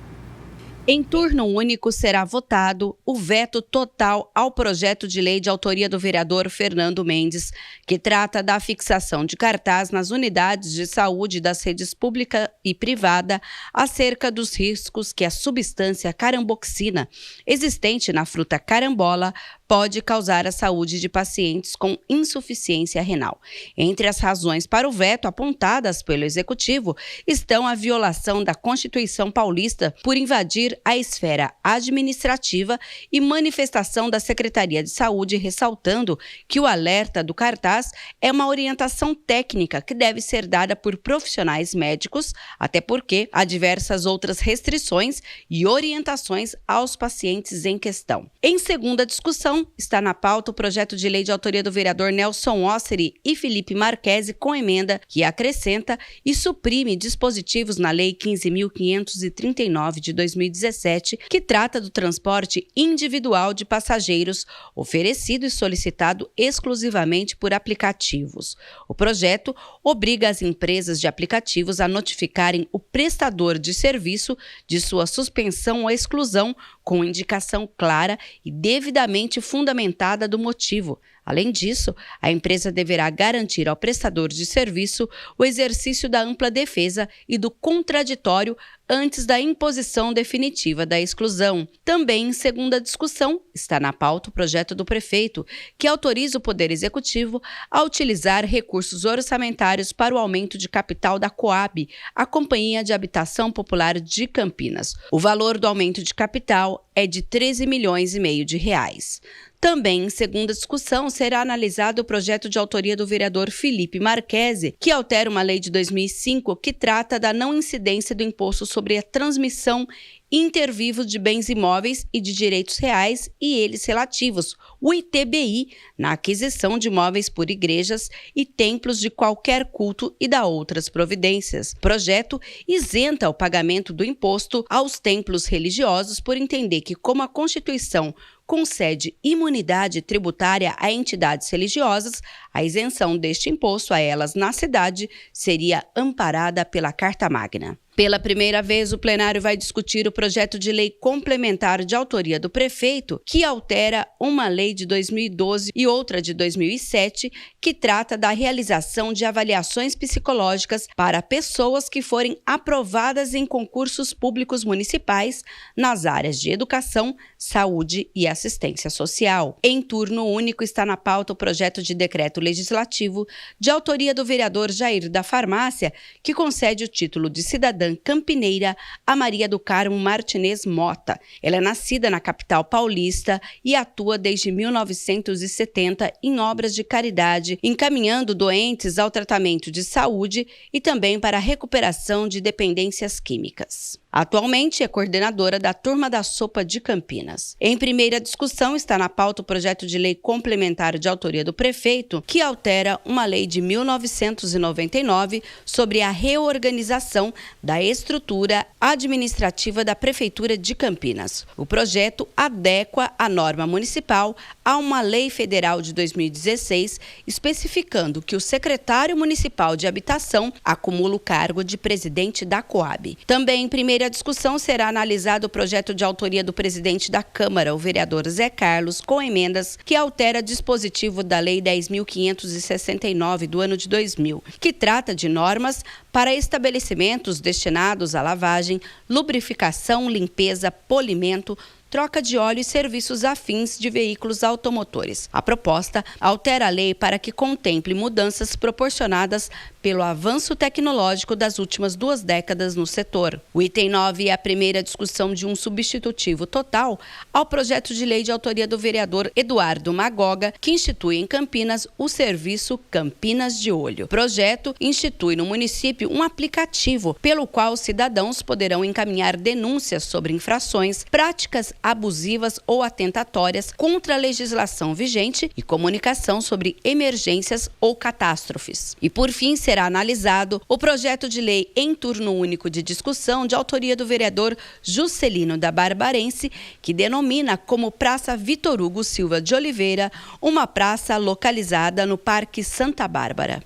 Em turno único será votado o veto total ao projeto de lei de autoria do vereador Fernando Mendes, que trata da fixação de cartaz nas unidades de saúde das redes pública e privada acerca dos riscos que a substância caramboxina, existente na fruta carambola, pode causar à saúde de pacientes com insuficiência renal. Entre as razões para o veto apontadas pelo Executivo estão a violação da Constituição Paulista por invadir a esfera administrativa e manifestação da Secretaria de Saúde ressaltando que o alerta do cartaz é uma orientação técnica que deve ser dada por profissionais médicos, até porque há diversas outras restrições e orientações aos pacientes em questão. Em segunda discussão, discussão, está na pauta o projeto de lei de autoria do vereador Nelson Osseri e Felipe Marquesi com emenda que acrescenta e suprime dispositivos na Lei 15.539 de 2017, que trata do transporte individual de passageiros, oferecido e solicitado exclusivamente por aplicativos. O projeto obriga as empresas de aplicativos a notificarem o prestador de serviço de sua suspensão ou exclusão com indicação clara e devidamente fundamentada do motivo. Além disso, a empresa deverá garantir ao prestador de serviço o exercício da ampla defesa e do contraditório antes da imposição definitiva da exclusão. Também, em segunda discussão, está na pauta o projeto do prefeito, que autoriza o Poder Executivo a utilizar recursos orçamentários para o aumento de capital da Coab, a Companhia de Habitação Popular de Campinas. O valor do aumento de capital é de 13,5 milhões de reais. Também, em segunda discussão, será analisado o projeto de autoria do vereador Felipe Marquesi, que altera uma lei de 2005 que trata da não incidência do imposto sobre a transmissão intervivo de bens imóveis e de direitos reais e eles relativos, o ITBI, na aquisição de imóveis por igrejas e templos de qualquer culto e da outras providências. O projeto isenta o pagamento do imposto aos templos religiosos por entender que, como a Constituição concede imunidade tributária a entidades religiosas, a isenção deste imposto a elas na cidade seria amparada pela Carta Magna. Pela primeira vez, o plenário vai discutir o projeto de lei complementar de autoria do prefeito, que altera uma lei de 2012 e outra de 2007, que trata da realização de avaliações psicológicas para pessoas que forem aprovadas em concursos públicos municipais nas áreas de educação, saúde e assistência social. Em turno único está na pauta o projeto de decreto legislativo de autoria do vereador Jair da Farmácia, que concede o título de cidadã campineira a Maria do Carmo Martinez Mota. Ela é nascida na capital paulista e atua desde 1970 em obras de caridade, encaminhando doentes ao tratamento de saúde e também para a recuperação de dependências químicas. Atualmente é coordenadora da Turma da Sopa de Campinas. Em primeira discussão está na pauta o projeto de lei complementar de autoria do prefeito, que altera uma lei de 1999 sobre a reorganização da estrutura administrativa da Prefeitura de Campinas. O projeto adequa a norma municipal a uma lei federal de 2016, especificando que o secretário municipal de habitação acumula o cargo de presidente da Coab. Também em primeira discussão será analisado o projeto de autoria do presidente da Câmara, o vereador Zé Carlos, com emendas que altera dispositivo da Lei 10.569 do ano de 2000, que trata de normas para estabelecimentos destinados à lavagem, lubrificação, limpeza, polimento, troca de óleo e serviços afins de veículos automotores. A proposta altera a lei para que contemple mudanças proporcionadas pelo avanço tecnológico das últimas 2 décadas no setor. O item 9 é a primeira discussão de um substitutivo total ao projeto de lei de autoria do vereador Eduardo Magoga, que institui em Campinas o serviço Campinas de Olho. O projeto institui no município um aplicativo pelo qual os cidadãos poderão encaminhar denúncias sobre infrações, práticas abusivas ou atentatórias contra a legislação vigente e comunicação sobre emergências ou catástrofes. E, por fim, será analisado o projeto de lei em turno único de discussão de autoria do vereador Juscelino da Barbarense, que denomina como Praça Vitor Hugo Silva de Oliveira uma praça localizada no Parque Santa Bárbara.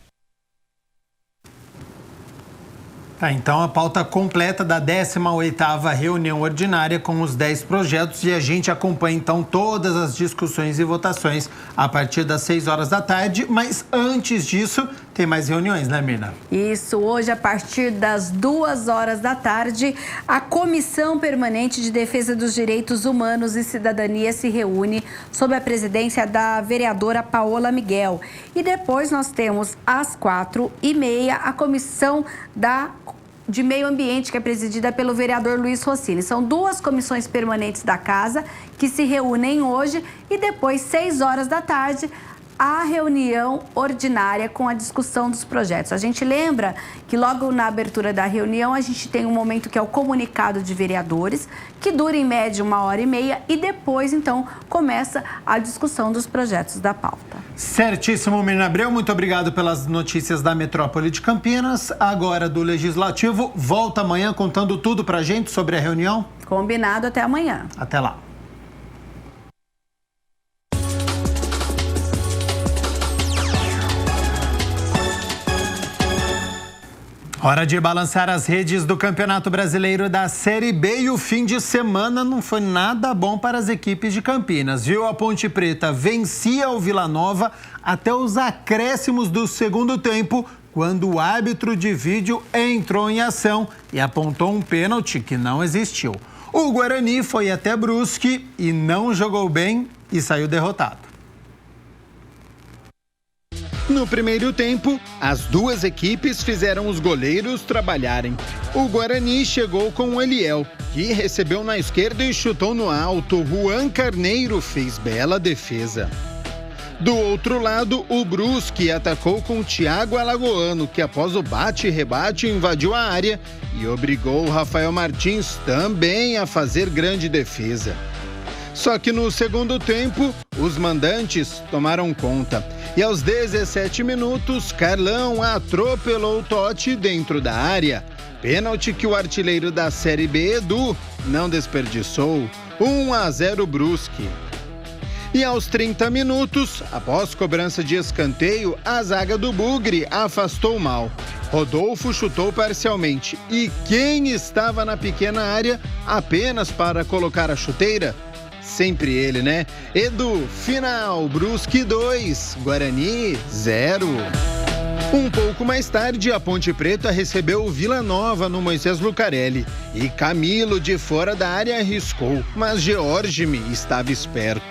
Tá, então a pauta completa da 18ª reunião ordinária com os 10 projetos e a gente acompanha então todas as discussões e votações a partir das 6 horas da tarde, mas antes disso tem mais reuniões, né, Mirna? Isso, hoje a partir das 2 horas da tarde, a Comissão Permanente de Defesa dos Direitos Humanos e Cidadania se reúne sob a presidência da vereadora Paola Miguel. E depois nós temos às 4h30 a Comissão de Meio Ambiente, que é presidida pelo vereador Luiz Rossini. São 2 comissões permanentes da casa que se reúnem hoje e depois, 6 horas da tarde, a reunião ordinária com a discussão dos projetos. A gente lembra que logo na abertura da reunião a gente tem um momento que é o comunicado de vereadores, que dura em média 1h30 e depois então começa a discussão dos projetos da pauta. Certíssimo, Mirna Abreu, muito obrigado pelas notícias da Metrópole de Campinas. Agora do Legislativo, volta amanhã contando tudo pra gente sobre a reunião? Combinado, até amanhã. Até lá. Hora de balançar as redes do Campeonato Brasileiro da Série B e o fim de semana não foi nada bom para as equipes de Campinas, viu? A Ponte Preta vencia o Vila Nova até os acréscimos do segundo tempo, quando o árbitro de vídeo entrou em ação e apontou um pênalti que não existiu. O Guarani foi até Brusque e não jogou bem e saiu derrotado. No primeiro tempo, as duas equipes fizeram os goleiros trabalharem. O Guarani chegou com o Eliel, que recebeu na esquerda e chutou no alto. Juan Carneiro fez bela defesa. Do outro lado, o Brusque atacou com o Thiago Alagoano, que após o bate-rebate invadiu a área e obrigou o Rafael Martins também a fazer grande defesa. Só que no segundo tempo, os mandantes tomaram conta. E aos 17 minutos, Carlão atropelou o Totti dentro da área. Pênalti que o artilheiro da Série B, Edu, não desperdiçou. 1-0 Brusque. E aos 30 minutos, após cobrança de escanteio, a zaga do Bugre afastou mal. Rodolfo chutou parcialmente. E quem estava na pequena área apenas para colocar a chuteira? Sempre ele, né? Edu, final, Brusque 2, Guarani 0. Um pouco mais tarde, a Ponte Preta recebeu o Vila Nova no Moisés Lucarelli. E Camilo, de fora da área, arriscou, mas Georgime estava esperto.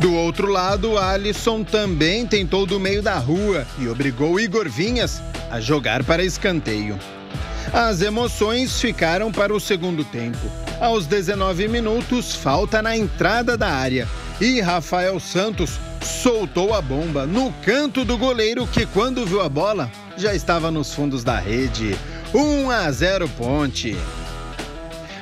Do outro lado, Alisson também tentou do meio da rua e obrigou Igor Vinhas a jogar para escanteio. As emoções ficaram para o segundo tempo. Aos 19 minutos, falta na entrada da área. E Rafael Santos soltou a bomba no canto do goleiro, que quando viu a bola, já estava nos fundos da rede. 1-0 Ponte.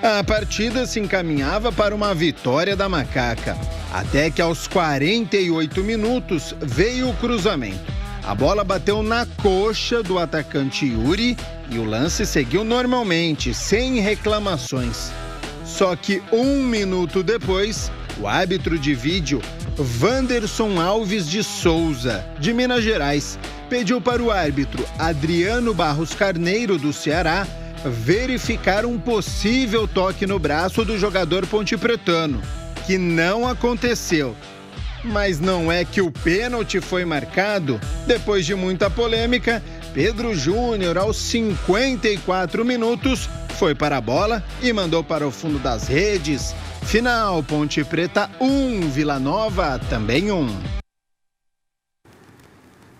A partida se encaminhava para uma vitória da Macaca. Até que aos 48 minutos veio o cruzamento. A bola bateu na coxa do atacante Yuri e o lance seguiu normalmente, sem reclamações. Só que 1 minuto depois, o árbitro de vídeo, Wanderson Alves de Souza, de Minas Gerais, pediu para o árbitro Adriano Barros Carneiro, do Ceará, verificar um possível toque no braço do jogador pontepretano, que não aconteceu. Mas não é que o pênalti foi marcado? Depois de muita polêmica, Pedro Júnior, aos 54 minutos, foi para a bola e mandou para o fundo das redes. Final, Ponte Preta 1, Vila Nova também 1.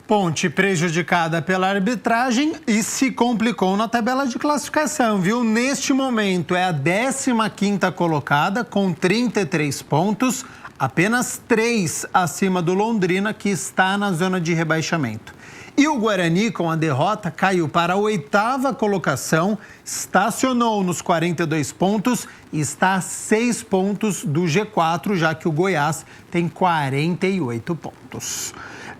Ponte prejudicada pela arbitragem e se complicou na tabela de classificação, viu? Neste momento é a 15ª colocada com 33 pontos, apenas 3 acima do Londrina, que está na zona de rebaixamento. E o Guarani, com a derrota, caiu para a 8ª colocação, estacionou nos 42 pontos e está a 6 pontos do G4, já que o Goiás tem 48 pontos.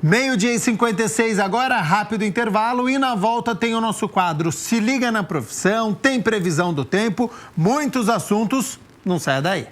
12h56 agora, rápido intervalo, e na volta tem o nosso quadro Se Liga na Profissão, tem previsão do tempo, muitos assuntos, não saia daí.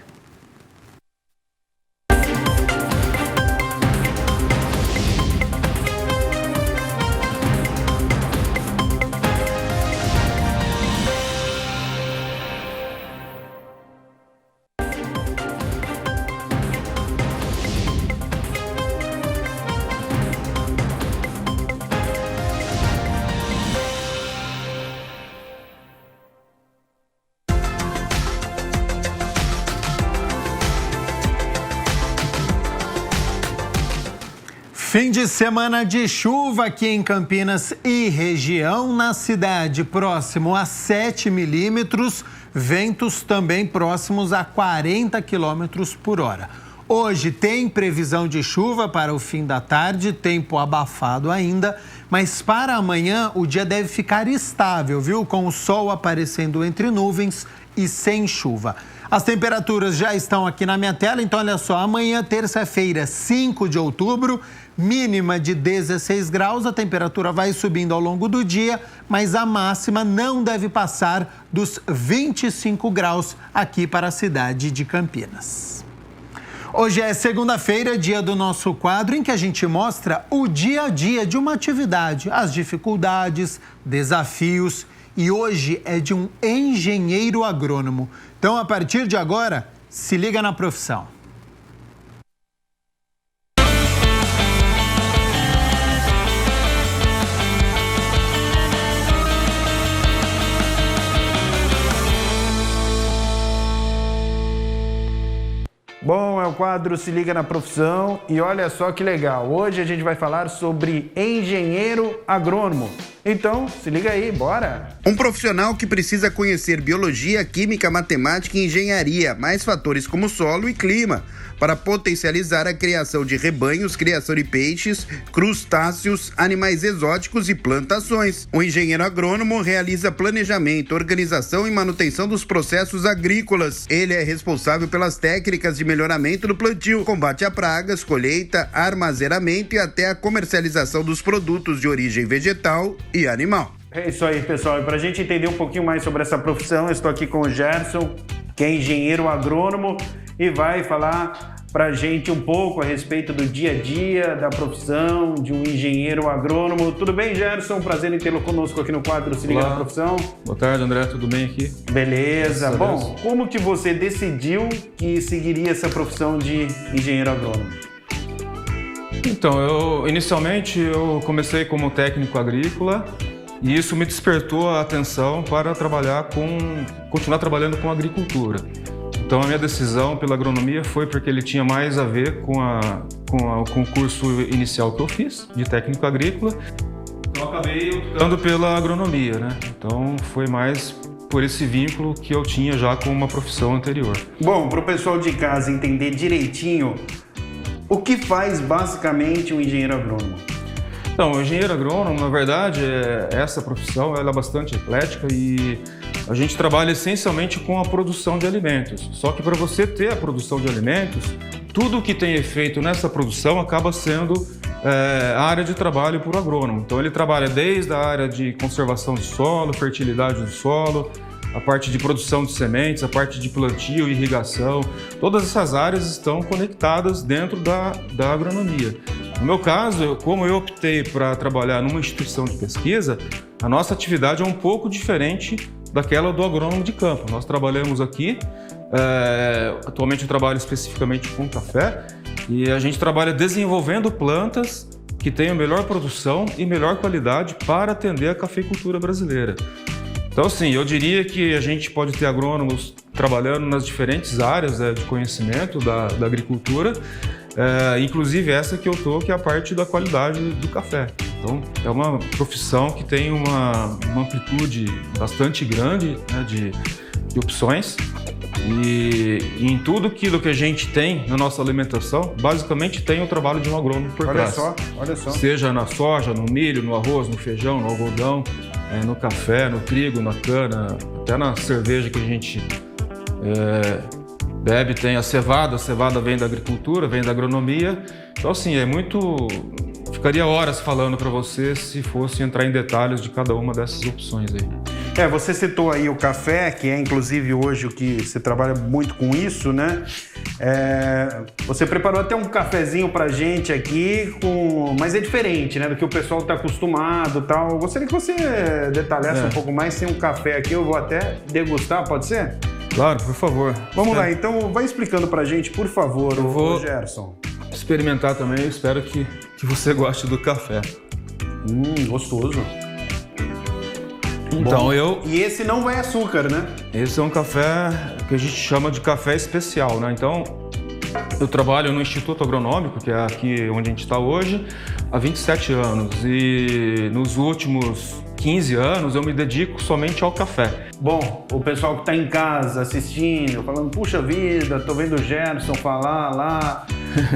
Fim de semana de chuva aqui em Campinas e região. Na cidade, próximo a 7 milímetros, ventos também próximos a 40 quilômetros por hora. Hoje tem previsão de chuva para o fim da tarde, tempo abafado ainda, mas para amanhã o dia deve ficar estável, viu? Com o sol aparecendo entre nuvens e sem chuva. As temperaturas já estão aqui na minha tela, então olha só, amanhã, terça-feira, 5 de outubro, mínima de 16 graus, a temperatura vai subindo ao longo do dia, mas a máxima não deve passar dos 25 graus aqui para a cidade de Campinas. Hoje é segunda-feira, dia do nosso quadro em que a gente mostra o dia a dia de uma atividade, as dificuldades, desafios, e hoje é de um engenheiro agrônomo. Então, a partir de agora, se liga na profissão. Bom, é o quadro Se Liga na Profissão e olha só que legal. Hoje a gente vai falar sobre engenheiro agrônomo. Então, se liga aí, bora! Um profissional que precisa conhecer biologia, química, matemática e engenharia, mais fatores como solo e clima, para potencializar a criação de rebanhos, criação de peixes, crustáceos, animais exóticos e plantações. O engenheiro agrônomo realiza planejamento, organização e manutenção dos processos agrícolas. Ele é responsável pelas técnicas de melhoramento do plantio, combate a pragas, colheita, armazenamento e até a comercialização dos produtos de origem vegetal e animal. É isso aí, pessoal. E para a gente entender um pouquinho mais sobre essa profissão, eu estou aqui com o Gerson, que é engenheiro agrônomo e vai falar para a gente um pouco a respeito do dia a dia da profissão de um engenheiro agrônomo. Tudo bem, Gerson? Prazer em tê-lo conosco aqui no quadro Se Liga na Profissão. Boa tarde, André. Tudo bem aqui? Beleza. Bom, como que você decidiu que seguiria essa profissão de engenheiro agrônomo? Então, inicialmente eu comecei como técnico agrícola e isso me despertou a atenção para continuar trabalhando com agricultura. Então a minha decisão pela agronomia foi porque ele tinha mais a ver com o curso inicial que eu fiz, de técnico agrícola. Então eu acabei optando pela agronomia, né? Então foi mais por esse vínculo que eu tinha já com uma profissão anterior. Bom, para o pessoal de casa entender direitinho, o que faz basicamente um engenheiro agrônomo? Então, o engenheiro agrônomo, na verdade, essa profissão ela é bastante eclética e a gente trabalha essencialmente com a produção de alimentos. Só que para você ter a produção de alimentos, tudo que tem efeito nessa produção acaba sendo a área de trabalho para o agrônomo. Então ele trabalha desde a área de conservação do solo, fertilidade do solo, a parte de produção de sementes, a parte de plantio e irrigação. Todas essas áreas estão conectadas dentro da agronomia. No meu caso, como eu optei para trabalhar numa instituição de pesquisa, a nossa atividade é um pouco diferente daquela do agrônomo de campo. Nós trabalhamos aqui, atualmente eu trabalho especificamente com café, e a gente trabalha desenvolvendo plantas que tenham melhor produção e melhor qualidade para atender a cafeicultura brasileira. Então, assim, eu diria que a gente pode ter agrônomos trabalhando nas diferentes áreas de conhecimento da agricultura, inclusive essa que eu estou, que é a parte da qualidade do café. Então, é uma profissão que tem uma amplitude bastante grande, né, de opções. E em tudo aquilo que a gente tem na nossa alimentação, basicamente tem o trabalho de um agrônomo por trás. Olha só. Seja na soja, no milho, no arroz, no feijão, no algodão, no café, no trigo, na cana, até na cerveja que a gente bebe, tem a cevada. A cevada vem da agricultura, vem da agronomia. Então, assim, ficaria horas falando para você se fosse entrar em detalhes de cada uma dessas opções aí. Você citou aí o café, que é inclusive hoje o que você trabalha muito com isso, né? Você preparou até um cafezinho pra gente aqui, mas é diferente, né? Do que o pessoal tá acostumado e tal. Eu gostaria que você detalhasse um pouco mais. Tem um café aqui, eu vou até degustar, pode ser? Claro, por favor. Vamos lá, então vai explicando pra gente, por favor, o Gerson. Experimentar também, eu espero que você goste do café. Gostoso. Então, E esse não vai açúcar, né? Esse é um café que a gente chama de café especial, né? Então, eu trabalho no Instituto Agronômico, que é aqui onde a gente está hoje, há 27 anos. E nos últimos 15 anos eu me dedico somente ao café. Bom, o pessoal que está em casa assistindo, falando, puxa vida, tô vendo o Gerson falar lá,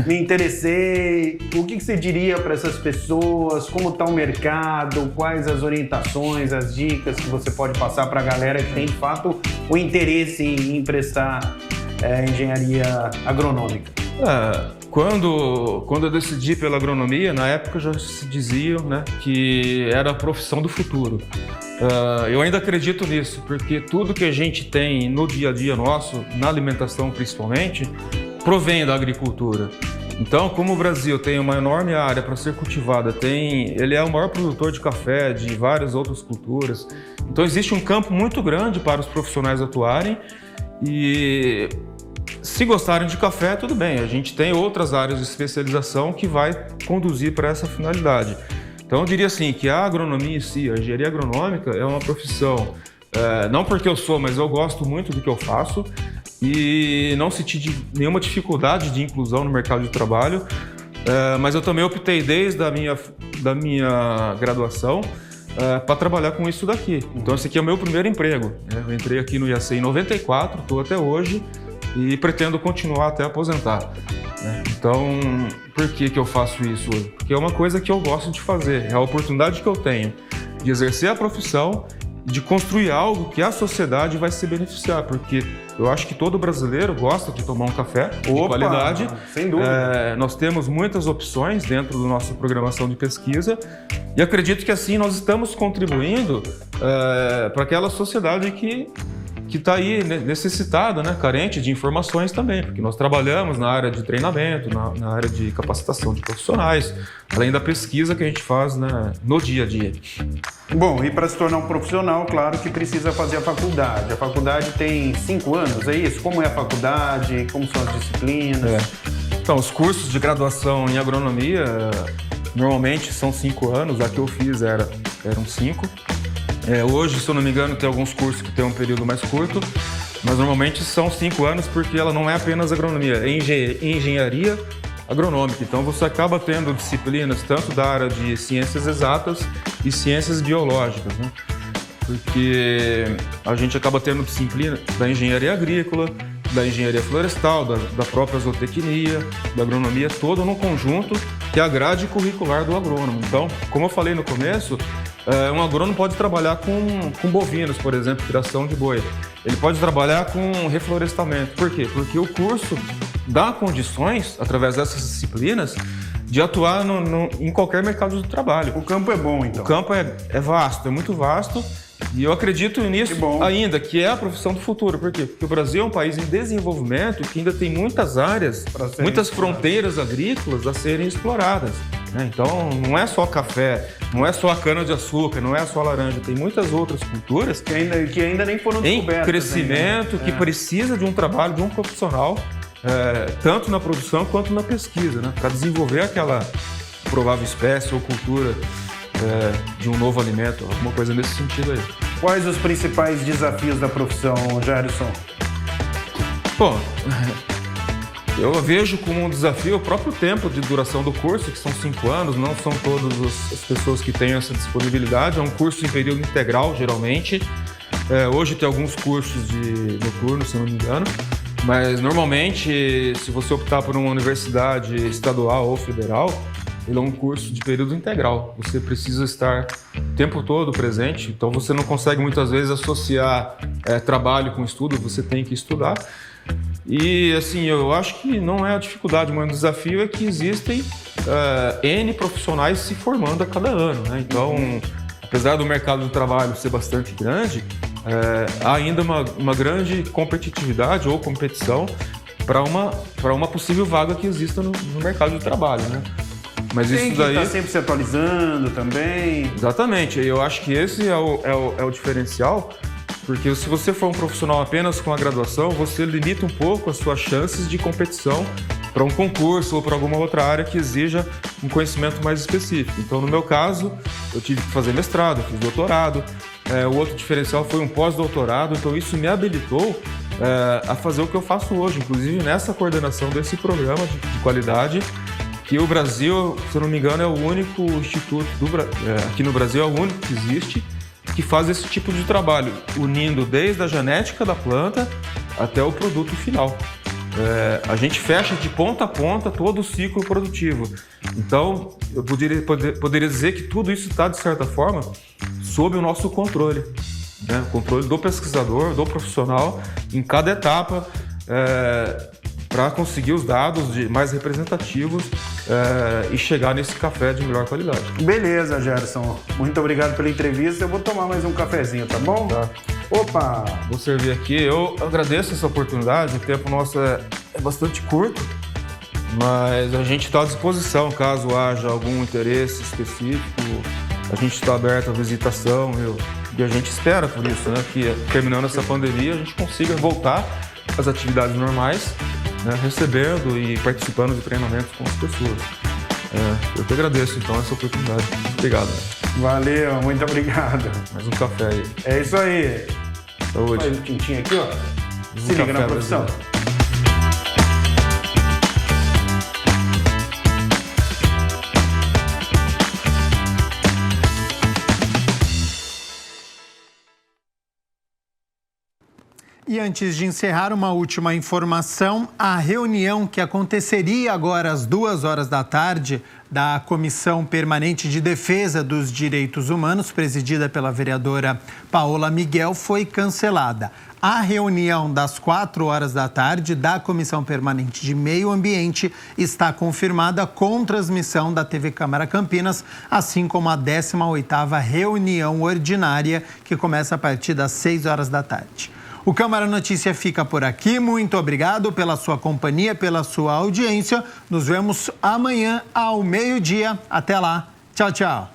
me interessei. O que você diria para essas pessoas? Como está o mercado? Quais as orientações, as dicas que você pode passar para a galera que tem, de fato, o interesse em prestar engenharia agronômica? Quando eu decidi pela agronomia, na época já se dizia, né, que era a profissão do futuro. Eu ainda acredito nisso, porque tudo que a gente tem no dia a dia nosso, na alimentação principalmente, provém da agricultura. Então, como o Brasil tem uma enorme área para ser cultivada, ele é o maior produtor de café, de várias outras culturas. Então, existe um campo muito grande para os profissionais atuarem e... se gostarem de café, tudo bem. A gente tem outras áreas de especialização que vai conduzir para essa finalidade. Então, eu diria assim, que a agronomia em si, a engenharia agronômica, é uma profissão, não porque eu sou, mas eu gosto muito do que eu faço e não senti nenhuma dificuldade de inclusão no mercado de trabalho, mas eu também optei desde da minha graduação para trabalhar com isso daqui. Então, esse aqui é o meu primeiro emprego. Eu entrei aqui no IAC em 94, estou até hoje, e pretendo continuar até aposentar. Então, por que eu faço isso hoje? Porque é uma coisa que eu gosto de fazer, é a oportunidade que eu tenho de exercer a profissão, de construir algo que a sociedade vai se beneficiar, porque eu acho que todo brasileiro gosta de tomar um café de qualidade. Sem dúvida. Nós temos muitas opções dentro da nossa programação de pesquisa e acredito que assim nós estamos contribuindo para aquela sociedade que está aí necessitada, né, carente de informações também, porque nós trabalhamos na área de treinamento, na área de capacitação de profissionais, além da pesquisa que a gente faz, né, no dia a dia. Bom, e para se tornar um profissional, claro que precisa fazer a faculdade. A faculdade tem 5 anos, é isso? Como é a faculdade? Como são as disciplinas? Então, os cursos de graduação em agronomia normalmente são 5 anos, a que eu fiz eram 5. Hoje, se eu não me engano, tem alguns cursos que tem um período mais curto, mas normalmente são 5 anos porque ela não é apenas agronomia, é engenharia agronômica. Então você acaba tendo disciplinas tanto da área de ciências exatas e ciências biológicas, né? Porque a gente acaba tendo disciplina da engenharia agrícola, da engenharia florestal, da própria zootecnia, da agronomia, todo num conjunto que é a grade curricular do agrônomo. Então, como eu falei no começo, um agrônomo pode trabalhar com bovinos, por exemplo, criação de boi. Ele pode trabalhar com reflorestamento. Por quê? Porque o curso dá condições, através dessas disciplinas, de atuar em qualquer mercado de trabalho. O campo é bom, então? O campo é vasto, é muito vasto. E eu acredito nisso ainda, que é a profissão do futuro. Por quê? Porque o Brasil é um país em desenvolvimento que ainda tem muitas áreas, muitas fronteiras agrícolas a serem exploradas. Então, não é só café, não é só a cana-de-açúcar, não é só a laranja. Tem muitas outras culturas que ainda nem foram descobertas. Em crescimento, que precisa de um trabalho de um profissional, tanto na produção quanto na pesquisa, né? Para desenvolver aquela provável espécie ou cultura de um novo alimento, alguma coisa nesse sentido aí. Quais os principais desafios da profissão, Gerson? Bom, eu vejo como um desafio o próprio tempo de duração do curso, que são 5 anos, não são todas as pessoas que têm essa disponibilidade, é um curso em período integral, geralmente. Hoje tem alguns cursos de noturno, se não me engano, mas normalmente, se você optar por uma universidade estadual ou federal, ele é um curso de período integral. Você precisa estar o tempo todo presente, então você não consegue muitas vezes associar trabalho com estudo, você tem que estudar. E assim, eu acho que não é a dificuldade, mas o desafio é que existem N profissionais se formando a cada ano, né? Então, apesar do mercado do trabalho ser bastante grande, há ainda uma grande competitividade ou competição para uma possível vaga que exista no mercado de trabalho, né? Mas tem isso que daí estar sempre se atualizando também. Exatamente, eu acho que esse é o diferencial, porque se você for um profissional apenas com a graduação, você limita um pouco as suas chances de competição para um concurso ou para alguma outra área que exija um conhecimento mais específico. Então, no meu caso, eu tive que fazer mestrado, fiz doutorado. O outro diferencial foi um pós-doutorado, então isso me habilitou a fazer o que eu faço hoje, inclusive nessa coordenação desse programa de qualidade, que o Brasil, se eu não me engano, é o único instituto aqui no Brasil, é o único que existe, que faz esse tipo de trabalho, unindo desde a genética da planta até o produto final. A gente fecha de ponta a ponta todo o ciclo produtivo. Então, eu poderia dizer que tudo isso está, de certa forma, sob o nosso controle. O controle do pesquisador, do profissional, em cada etapa, para conseguir os dados mais representativos e chegar nesse café de melhor qualidade. Beleza, Gerson. Muito obrigado pela entrevista. Eu vou tomar mais um cafezinho, tá bom? Tá. Opa! Vou servir aqui. Eu agradeço essa oportunidade. O tempo nosso é bastante curto, mas a gente está à disposição caso haja algum interesse específico. A gente está aberto à visitação e a gente espera por isso, né? Que terminando essa pandemia a gente consiga voltar às atividades normais, né? Recebendo e participando de treinamentos com as pessoas. Eu que agradeço então essa oportunidade. Obrigado. Valeu, muito obrigado. Mais um café aí. É isso aí. Saúde. Faz um tintinho aqui, ó. Se liga na produção. E antes de encerrar, uma última informação. A reunião que aconteceria agora às 14h da Comissão Permanente de Defesa dos Direitos Humanos, presidida pela vereadora Paola Miguel, foi cancelada. A reunião das 16h da Comissão Permanente de Meio Ambiente está confirmada com transmissão da TV Câmara Campinas, assim como a 18ª reunião ordinária, que começa a partir das 6h. O Câmara Notícia fica por aqui. Muito obrigado pela sua companhia, pela sua audiência. Nos vemos amanhã ao meio-dia. Até lá. Tchau, tchau.